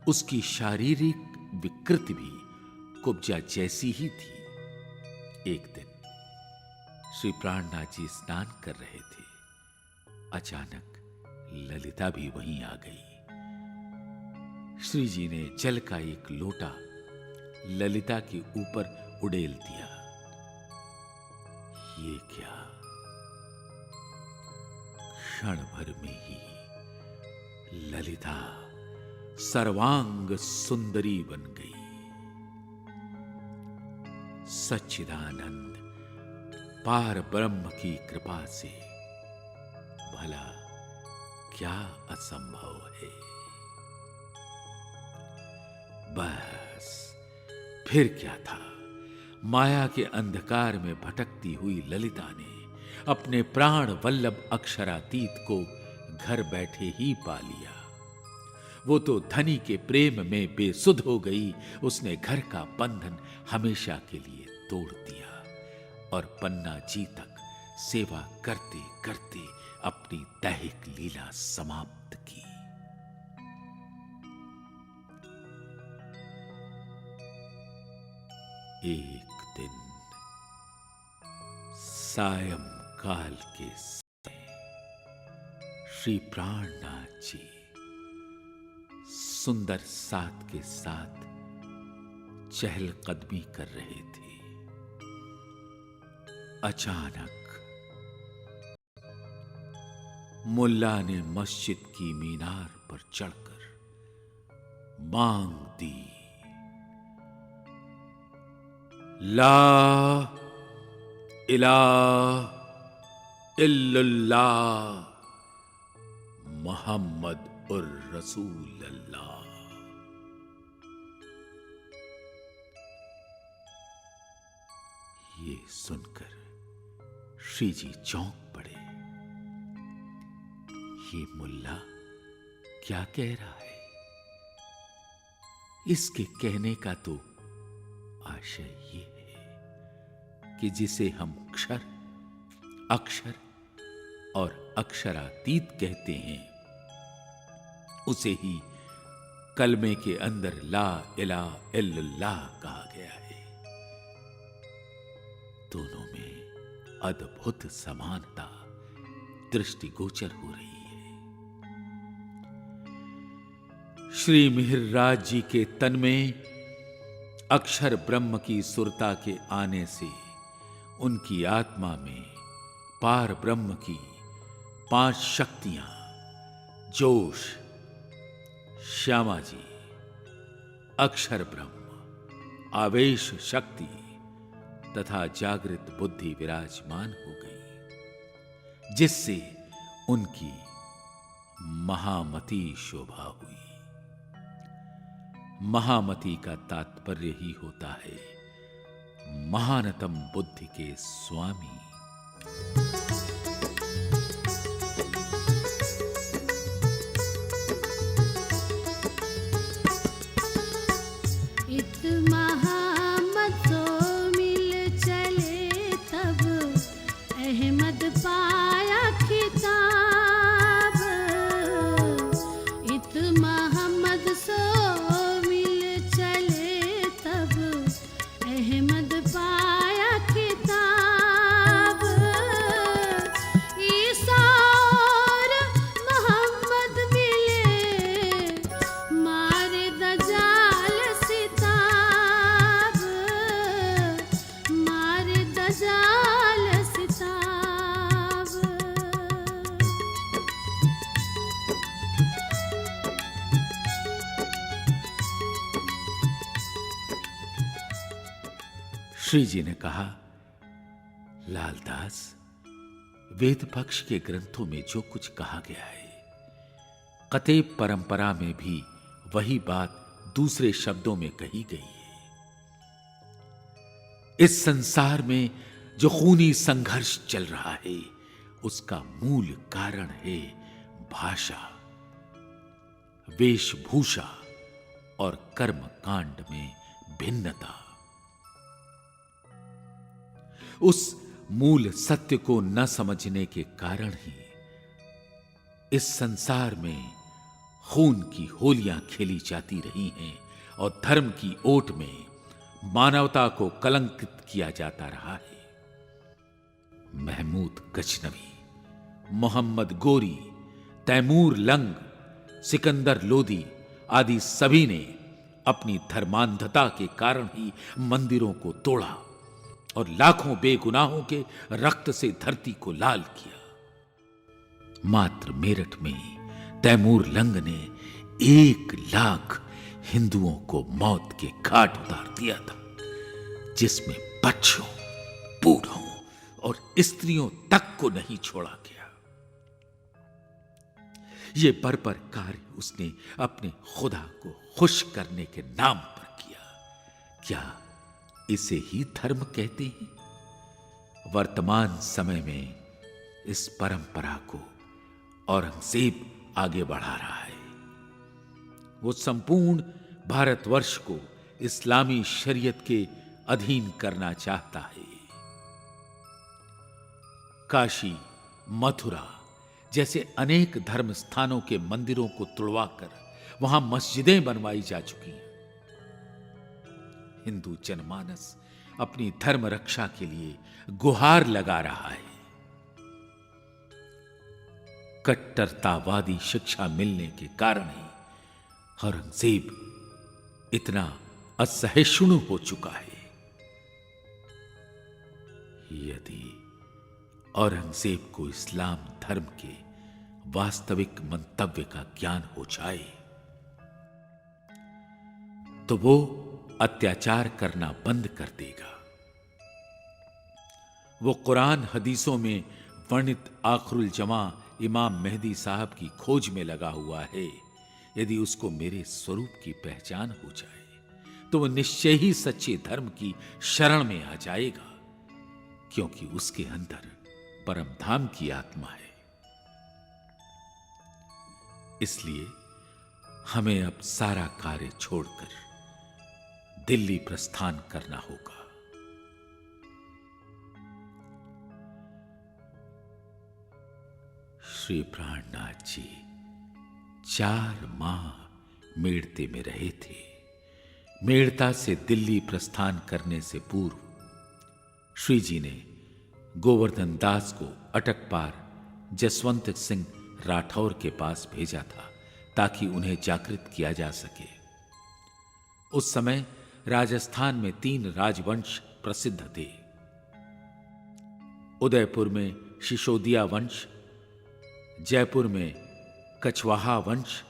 उसकी शारीरिक विकृति भी कुब्जा जैसी ही थी। एक दिन श्री प्राणनाथ जी स्नान कर रहे थे। अचानक ललिता भी वहीं आ गई। श्री जी ने जल का एक लोटा ललिता के ऊपर उड़ेल दिया। ये क्या! क्षण भर में ही ललिता सर्वांग सुंदरी बन गई। सच्चिदानंद पार ब्रह्म की कृपा से भला क्या असंभव है। बस फिर क्या था, माया के अंधकार में भटकती हुई ललिता ने अपने प्राण वल्लभ अक्षरातीत को घर बैठे ही पा लिया। वो तो धनी के प्रेम में बेसुध हो गई। उसने घर का बंधन हमेशा के लिए तोड़ दिया और पन्ना जी तक सेवा करते करते अपनी दैहिक लीला समाप्त की। एक दिन सायंकाल के समय श्री प्राणनाथ जी सुंदर साथ के साथ चहलकदमी कर रहे थे। अचानक मुल्ला ने मस्जिद की मीनार पर चढ़कर मांग दी, ला इलाहा इल्लल्लाह मोहम्मद उर रसूल अल्लाह। ये सुनकर श्री जी चौंक पड़े। ये मुल्ला क्या कह रहा है? इसके कहने का तो आशय ये है कि जिसे हम क्षर, अक्षर और अक्षरातीत कहते हैं, उसे ही कलमे के अंदर ला इलाहा इल्लल्लाह कहा गया है। दोनों में अद्भुत समानता दृष्टिगोचर हो रही है। श्री मिहिरराज जी के तन में अक्षर ब्रह्म की सुरता के आने से उनकी आत्मा में पार ब्रह्म की 5 शक्तियां, जोश, श्यामा जी, अक्षर ब्रह्म, आवेश शक्ति तथा जागृत बुद्धि विराजमान हो गई, जिससे उनकी महामती शोभा हुई। महामती का तात्पर्य ही होता है महानतम बुद्धि के स्वामी। इत महामत सो मिल चले तब अहमद पाया खिताब। इत मोहम्मद सो मिल चले तब अहमद पाया खिताब। ईसा और मोहम्मद मिले मारे दजाल सिताब, मारे दजाल सिताब। श्री जी ने कहा, लालदास, वेद पक्ष के ग्रंथों में जो कुछ कहा गया है, कते परंपरा में भी वही बात दूसरे शब्दों में कही गई है। इस संसार में जो खूनी संघर्ष चल रहा है, उसका मूल कारण है भाषा, वेशभूषा और कर्म कांड में भिन्नता। उस मूल सत्य को न समझने के कारण ही इस संसार में खून की होलियां खेली जाती रही हैं और धर्म की ओट में मानवता को कलंकित किया जाता रहा है। महमूद गजनवी, मोहम्मद गोरी, तैमूर लंग, सिकंदर लोदी आदि सभी ने अपनी धर्मांधता के कारण ही मंदिरों को तोड़ा और लाखों बेगुनाहों के रक्त से धरती को लाल किया। मात्र मेरठ में तैमूर लंग ने 1 लाख हिंदुओं को मौत के घाट उतार दिया था, जिसमें बच्चों, बूढ़ों और स्त्रियों तक को नहीं छोड़ा गया। ये बर्बर कार्य उसने अपने खुदा को खुश करने के नाम पर किया। क्या इसे ही धर्म कहते हैं? वर्तमान समय में इस परंपरा को औरंगजेब आगे बढ़ा रहा है। वो संपूर्ण भारतवर्ष को इस्लामी शरीयत के अधीन करना चाहता है। काशी, मथुरा जैसे अनेक धर्म स्थानों के मंदिरों को तुड़वाकर वहां मस्जिदें बनवाई जा चुकी हैं। हिंदू जनमानस अपनी धर्म रक्षा के लिए गुहार लगा रहा है। कट्टरतावादी शिक्षा मिलने के कारण ही औरंगजेब इतना असहिष्णु हो चुका है। यदि औरंगजेब को इस्लाम धर्म के वास्तविक मंतव्य का ज्ञान हो जाए तो वो अत्याचार करना बंद कर देगा। वो कुरान हदीसों में वर्णित आखिरुल जमा इमाम मेहदी साहब की खोज में लगा हुआ है। यदि उसको मेरे स्वरूप की पहचान हो जाए तो वो निश्चय ही सच्चे धर्म की शरण में आ जाएगा, क्योंकि उसके अंदर परम धाम की आत्मा है। इसलिए हमें अब सारा कार्य छोड़कर दिल्ली प्रस्थान करना होगा। श्री प्राणनाथ जी 4 माह मेड़ते में रहे थे। मेड़ता से दिल्ली प्रस्थान करने से पूर्व श्री जी ने गोवर्धन दास को अटकपार जसवंत सिंह राठौर के पास भेजा था ताकि उन्हें जागृत किया जा सके। उस समय राजस्थान में 3 राजवंश प्रसिद्ध थे। उदयपुर में शिशोदिया वंश, जयपुर में कछवाहा वंश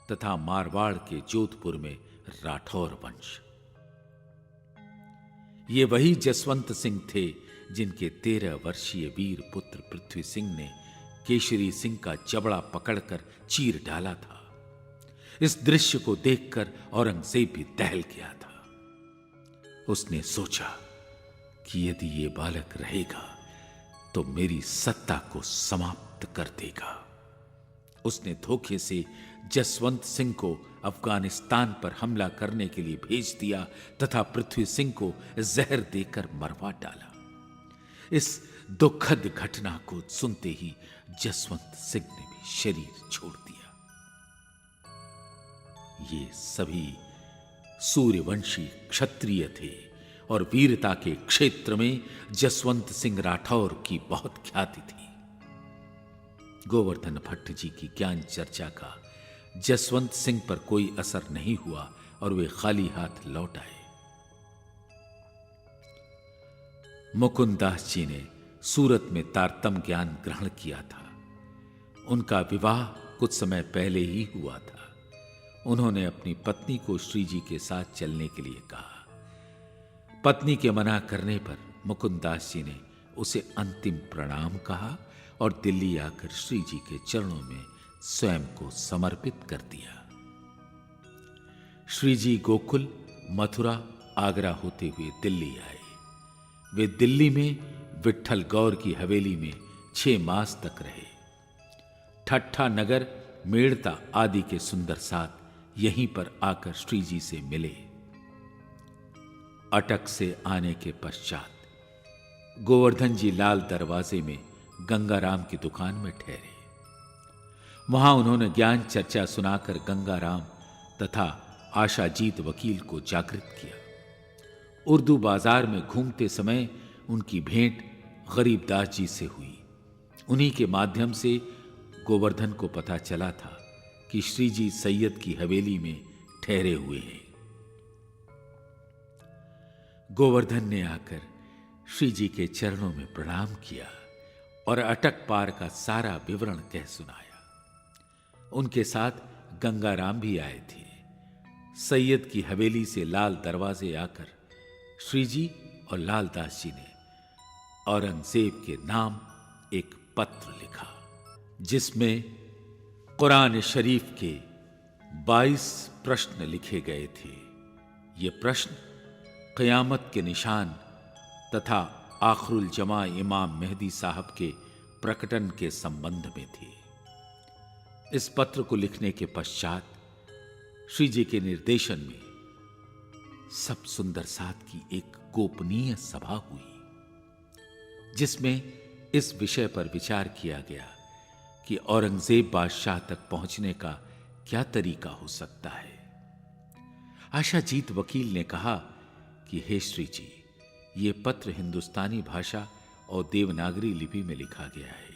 तथा मारवाड़ के जोधपुर में राठौर वंश। ये वही जसवंत सिंह थे जिनके 13 वर्षीय वीर पुत्र पृथ्वी सिंह ने केशरी सिंह का जबड़ा पकड़कर चीर डाला था। इस दृश्य को देखकर औरंगजेब भी दहल गया था। उसने सोचा कि यदि ये बालक रहेगा तो मेरी सत्ता को समाप्त कर देगा। उसने धोखे से जसवंत सिंह को अफगानिस्तान पर हमला करने के लिए भेज दिया तथा पृथ्वी सिंह को जहर देकर मरवा डाला। इस दुखद घटना को सुनते ही जसवंत सिंह ने भी शरीर छोड़ दिया। ये सभी सूर्यवंशी क्षत्रिय थे और वीरता के क्षेत्र में जसवंत सिंह राठौर की बहुत ख्याति थी। गोवर्धन भट्ट जी की ज्ञान चर्चा का जसवंत सिंह पर कोई असर नहीं हुआ और वे खाली हाथ लौट आए। मुकुंदास जी ने सूरत में तारतम ज्ञान ग्रहण किया था। उनका विवाह कुछ समय पहले ही हुआ था। उन्होंने अपनी पत्नी को श्री जी के साथ चलने के लिए कहा। पत्नी के मना करने पर मुकुंदास जी ने उसे अंतिम प्रणाम कहा और दिल्ली आकर श्री जी के चरणों में स्वयं को समर्पित कर दिया। श्री जी गोकुल, मथुरा, आगरा होते हुए दिल्ली आए। वे दिल्ली में विट्ठल गौर की हवेली में 6 मास तक रहे। ठट्ठा नगर, मेड़ता आदि के सुंदर साथ यहीं पर आकर श्री जी से मिले। अटक से आने के पश्चात गोवर्धन जी लाल दरवाजे में गंगाराम की दुकान में ठहरे। वहां उन्होंने ज्ञान चर्चा सुनाकर गंगाराम तथा आशाजीत वकील को जागृत किया। उर्दू बाजार में घूमते समय उनकी भेंट गरीबदास जी से हुई। उन्हीं के माध्यम से गोवर्धन को पता चला था कि श्री जी सैयद की हवेली में ठहरे हुए हैं। गोवर्धन ने आकर श्री जी के चरणों में प्रणाम किया और अटक पार का सारा विवरण कह सुनाया। उनके साथ गंगाराम भी आए थे। सैयद की हवेली से लाल दरवाजे आकर श्री जी और लालदास जी ने औरंगजेब के नाम एक पत्र लिखा, जिसमें कुरान शरीफ के 22 प्रश्न लिखे गए थे। ये प्रश्न क़यामत के निशान तथा आखिरुल जमा इमाम मेहदी साहब के प्रकटन के संबंध में थे। इस पत्र को लिखने के पश्चात श्री जी के निर्देशन में सब सुंदर साथ की एक गोपनीय सभा हुई, जिसमें इस विषय पर विचार किया गया कि औरंगजेब बादशाह तक पहुंचने का क्या तरीका हो सकता है। आशाजीत वकील ने कहा कि हे श्री जी, ये पत्र हिंदुस्तानी भाषा और देवनागरी लिपि में लिखा गया है,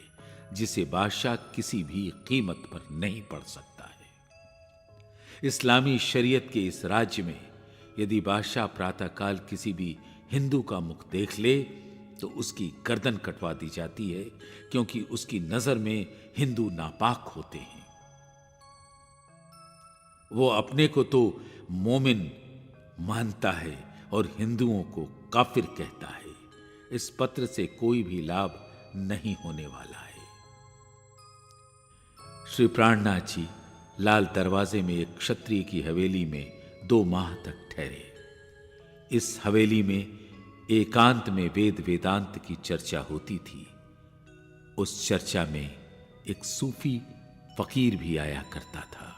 जिसे बादशाह किसी भी कीमत पर नहीं पढ़ सकता है। इस्लामी शरीयत के इस राज्य में यदि बादशाह प्रातःकाल किसी भी हिंदू का मुख देख ले तो उसकी गर्दन कटवा दी जाती है, क्योंकि उसकी नजर में हिंदू नापाक होते हैं। वो अपने को तो मोमिन मानता है और हिंदुओं को काफिर कहता है। इस पत्र से कोई भी लाभ नहीं होने वाला है। श्री प्राणनाथ जी लाल दरवाजे में एक क्षत्रिय की हवेली में 2 माह तक ठहरे। इस हवेली में एकांत में वेद वेदांत की चर्चा होती थी। उस चर्चा में एक सूफी फकीर भी आया करता था।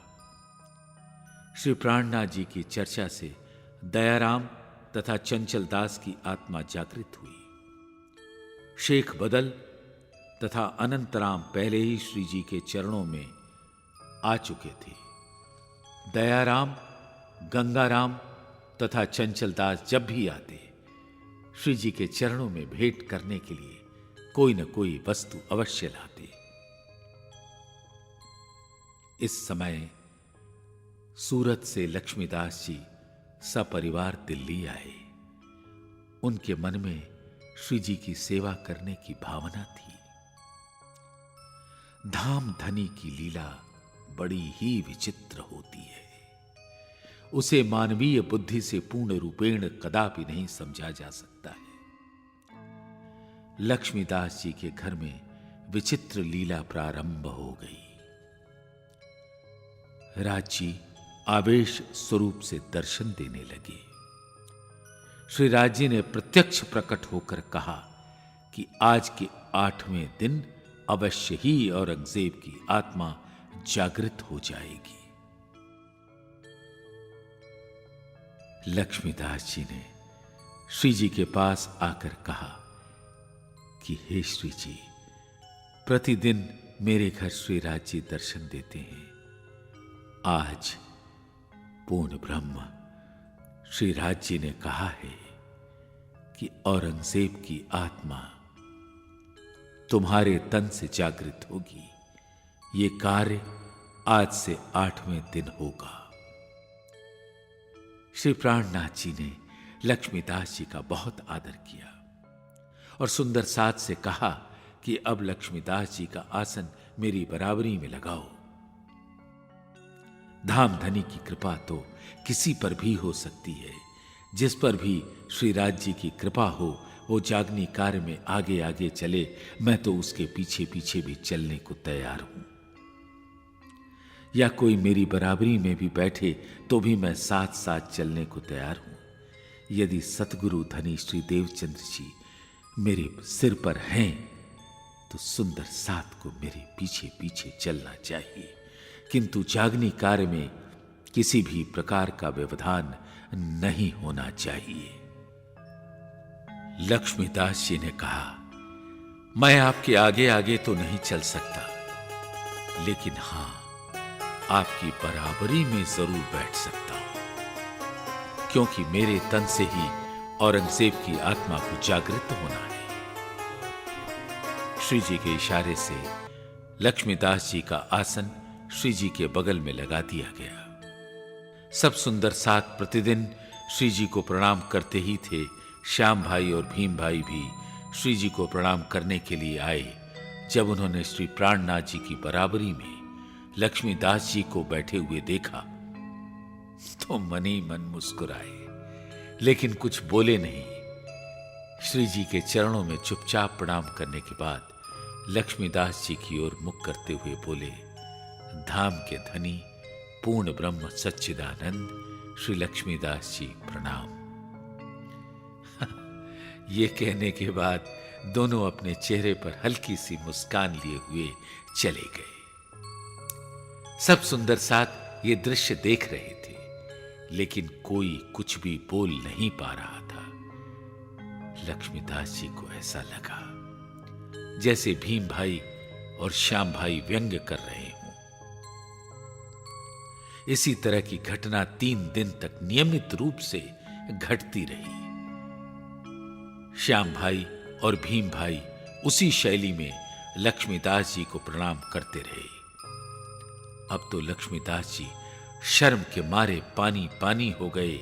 श्री प्राणनाथ जी की चर्चा से दयाराम तथा चंचल दास की आत्मा जागृत हुई। शेख बदल तथा अनंतराम पहले ही श्री जी के चरणों में आ चुके थे। दयाराम, गंगाराम तथा चंचल दास जब भी आते श्री जी के चरणों में भेंट करने के लिए कोई न कोई वस्तु अवश्य लाते। इस समय सूरत से लक्ष्मीदास जी सपरिवार दिल्ली आए। उनके मन में श्री जी की सेवा करने की भावना थी। धाम धनी की लीला बड़ी ही विचित्र होती है। उसे मानवीय बुद्धि से पूर्ण रूपेण कदापि नहीं समझा जा सकता है। लक्ष्मीदास जी के घर में विचित्र लीला प्रारंभ हो गई। राजी आवेश स्वरूप से दर्शन देने लगे। श्री राजी ने प्रत्यक्ष प्रकट होकर कहा कि आज के 8वें दिन अवश्य ही औरंगजेब की आत्मा जागृत हो जाएगी। लक्ष्मीदास जी ने श्री जी के पास आकर कहा कि हे श्री जी, प्रतिदिन मेरे घर श्री राज जी दर्शन देते हैं। आज पूर्ण ब्रह्म श्री राज जी ने कहा है कि औरंगजेब की आत्मा तुम्हारे तन से जागृत होगी। ये कार्य आज से 8वें दिन होगा। श्री प्राणनाथ जी ने लक्ष्मीदास जी का बहुत आदर किया और सुंदर साथ से कहा कि अब लक्ष्मीदास जी का आसन मेरी बराबरी में लगाओ। धामधनी की कृपा तो किसी पर भी हो सकती है। जिस पर भी श्री राज जी की कृपा हो वो जागनी कार्य में आगे आगे चले, मैं तो उसके पीछे पीछे भी चलने को तैयार हूं। या कोई मेरी बराबरी में भी बैठे तो भी मैं साथ साथ चलने को तैयार हूं। यदि सतगुरु धनी श्री देवचंद्र जी मेरे सिर पर हैं तो सुंदर सात को मेरे पीछे पीछे चलना चाहिए, किंतु जागनी कार्य में किसी भी प्रकार का व्यवधान नहीं होना चाहिए। लक्ष्मीदास जी ने कहा, मैं आपके आगे आगे तो नहीं चल सकता, लेकिन हां, आपकी बराबरी में जरूर बैठ सकता हूं, क्योंकि मेरे तन से ही औरंगजेब की आत्मा को जागृत होना है। श्री जी के इशारे से लक्ष्मीदास जी का आसन श्री जी के बगल में लगा दिया गया। सब सुंदर सात प्रतिदिन श्री जी को प्रणाम करते ही थे। श्याम भाई और भीम भाई भी श्री जी को प्रणाम करने के लिए आए। जब उन्होंने श्री प्राणनाथ जी की बराबरी में लक्ष्मीदास जी को बैठे हुए देखा तो मन ही मन मुस्कुराए, लेकिन कुछ बोले नहीं। श्री जी के चरणों में चुपचाप प्रणाम करने के बाद लक्ष्मीदास जी की ओर मुख करते हुए बोले, धाम के धनी पूर्ण ब्रह्म सच्चिदानंद श्री लक्ष्मीदास जी प्रणाम। ये कहने के बाद दोनों अपने चेहरे पर हल्की सी मुस्कान लिए हुए चले गए। सब सुंदर सात ये दृश्य देख रहे थे, लेकिन कोई कुछ भी बोल नहीं पा रहा था। लक्ष्मीदास जी को ऐसा लगा जैसे भीम भाई और श्याम भाई व्यंग्य कर रहे हों। इसी तरह की घटना 3 दिन तक नियमित रूप से घटती रही। श्याम भाई और भीम भाई उसी शैली में लक्ष्मीदास जी को प्रणाम करते रहे। अब तो लक्ष्मीदास जी शर्म के मारे पानी पानी हो गए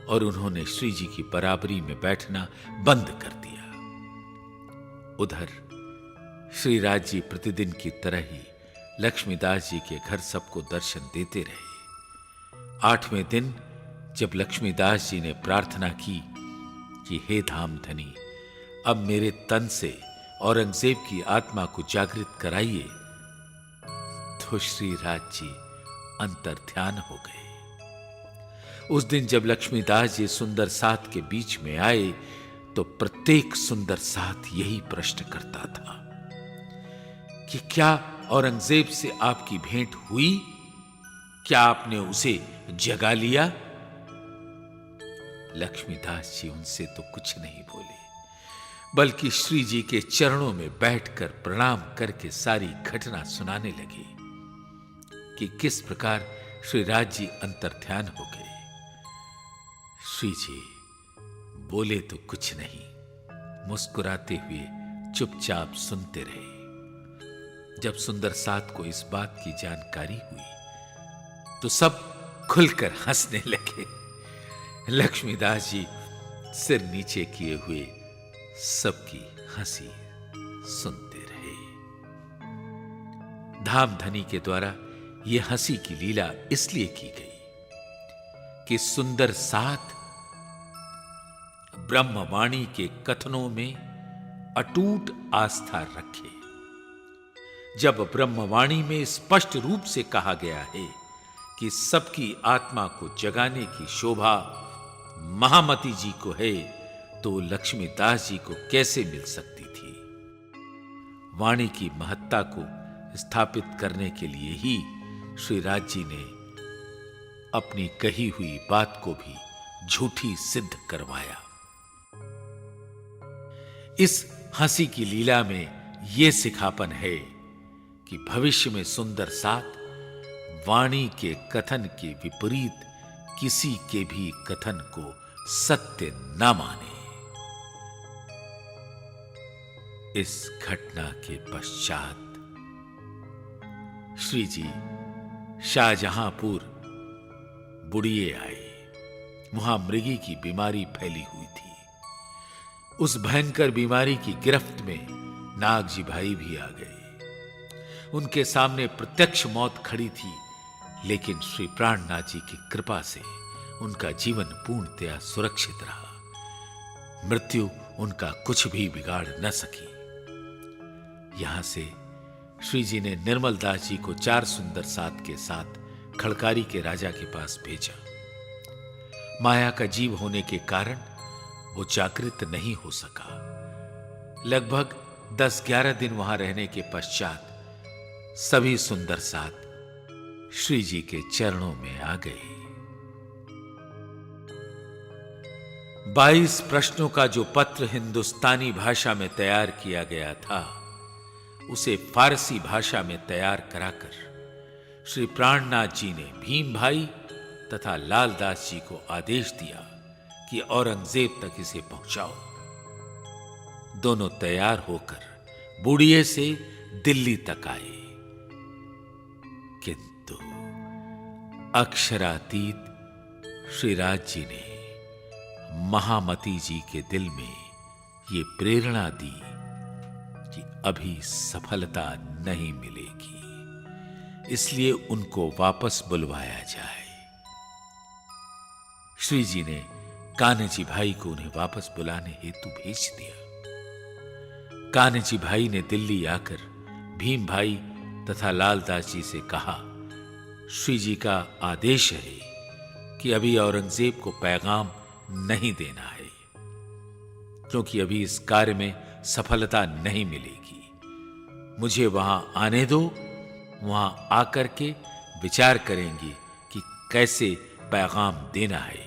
और उन्होंने श्री जी की बराबरी में बैठना बंद कर दिया। उधर श्री राज जी प्रतिदिन की तरह ही लक्ष्मीदास जी के घर सबको दर्शन देते रहे। 8वें दिन जब लक्ष्मीदास जी ने प्रार्थना की कि हे धाम धनी, अब मेरे तन से औरंगजेब की आत्मा को जागृत कराइए, तो श्री राज जी अंतर्ध्यान हो गए। उस दिन जब लक्ष्मीदास जी सुंदर सात के बीच में आए तो प्रत्येक सुंदर सात यही प्रश्न करता था कि क्या औरंगजेब से आपकी भेंट हुई? क्या आपने उसे जगा लिया? लक्ष्मीदास जी उनसे तो कुछ नहीं बोले, बल्कि श्री जी के चरणों में बैठकर प्रणाम करके सारी घटना सुनाने लगे कि किस प्रकार श्री राज जी अंतर्ध्यान हो गए। श्री जी बोले तो कुछ नहीं, मुस्कुराते हुए चुपचाप सुनते रहे। जब सुंदर सात को इस बात की जानकारी हुई तो सब खुलकर हंसने लगे। लक्ष्मीदास जी सिर नीचे किए हुए सबकी हंसी सुनते रहे। धाम धनी के द्वारा यह हंसी की लीला इसलिए की गई कि सुंदर सात ब्रह्मवाणी के कथनों में अटूट आस्था रखे। जब ब्रह्मवाणी में स्पष्ट रूप से कहा गया है कि सबकी आत्मा को जगाने की शोभा महामती जी को है, तो लक्ष्मीदास जी को कैसे मिल सकती थी? वाणी की महत्ता को स्थापित करने के लिए ही श्री राज जी ने अपनी कही हुई बात को भी झूठी सिद्ध करवाया। इस हंसी की लीला में यह सिखापन है कि भविष्य में सुंदर सात वाणी के कथन के विपरीत किसी के भी कथन को सत्य न माने। इस घटना के पश्चात श्री जी शाहजहांपुर बुड़िए आए। वहां मृगी की बीमारी फैली हुई थी। उस भयंकर बीमारी की गिरफ्त में नागजी भाई भी आ गए। उनके सामने प्रत्यक्ष मौत खड़ी थी, लेकिन श्री प्राणनाथ जी की कृपा से उनका जीवन पूर्णतया सुरक्षित रहा। मृत्यु उनका कुछ भी बिगाड़ न सकी। यहां से श्री जी ने निर्मल दास जी को 4 सुंदर सात के साथ खड़कारी के राजा के पास भेजा। माया का जीव होने के कारण वो जागृत नहीं हो सका। लगभग 10-11 दिन वहां रहने के पश्चात सभी सुंदर साथ श्री जी के चरणों में आ गए। 22 प्रश्नों का जो पत्र हिंदुस्तानी भाषा में तैयार किया गया था, उसे फारसी भाषा में तैयार कराकर श्री प्राणनाथ जी ने भीम भाई तथा लालदास जी को आदेश दिया कि औरंगजेब तक इसे पहुंचाओ। दोनों तैयार होकर बूढ़िए से दिल्ली तक आए, किंतु अक्षरातीत श्रीराज जी ने महामती जी के दिल में ये प्रेरणा दी कि अभी सफलता नहीं मिलेगी, इसलिए उनको वापस बुलवाया जाए। श्री जी ने कान्हजी भाई को उन्हें वापस बुलाने हेतु भेज दिया। कान्हजी भाई ने दिल्ली आकर भीम भाई तथा लालदास जी से कहा, श्री जी का आदेश है कि अभी औरंगजेब को पैगाम नहीं देना है, क्योंकि अभी इस कार्य में सफलता नहीं मिलेगी। मुझे वहां आने दो, वहां आकर के विचार करेंगे कि कैसे पैगाम देना है,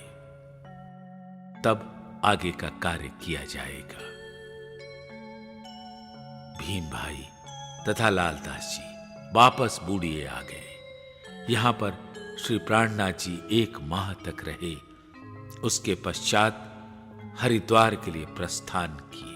तब आगे का कार्य किया जाएगा। भीम भाई तथा लालदास जी वापस बूढ़िए आ गए। यहां पर श्री प्राणनाथ जी 1 माह तक रहे। उसके पश्चात हरिद्वार के लिए प्रस्थान किया।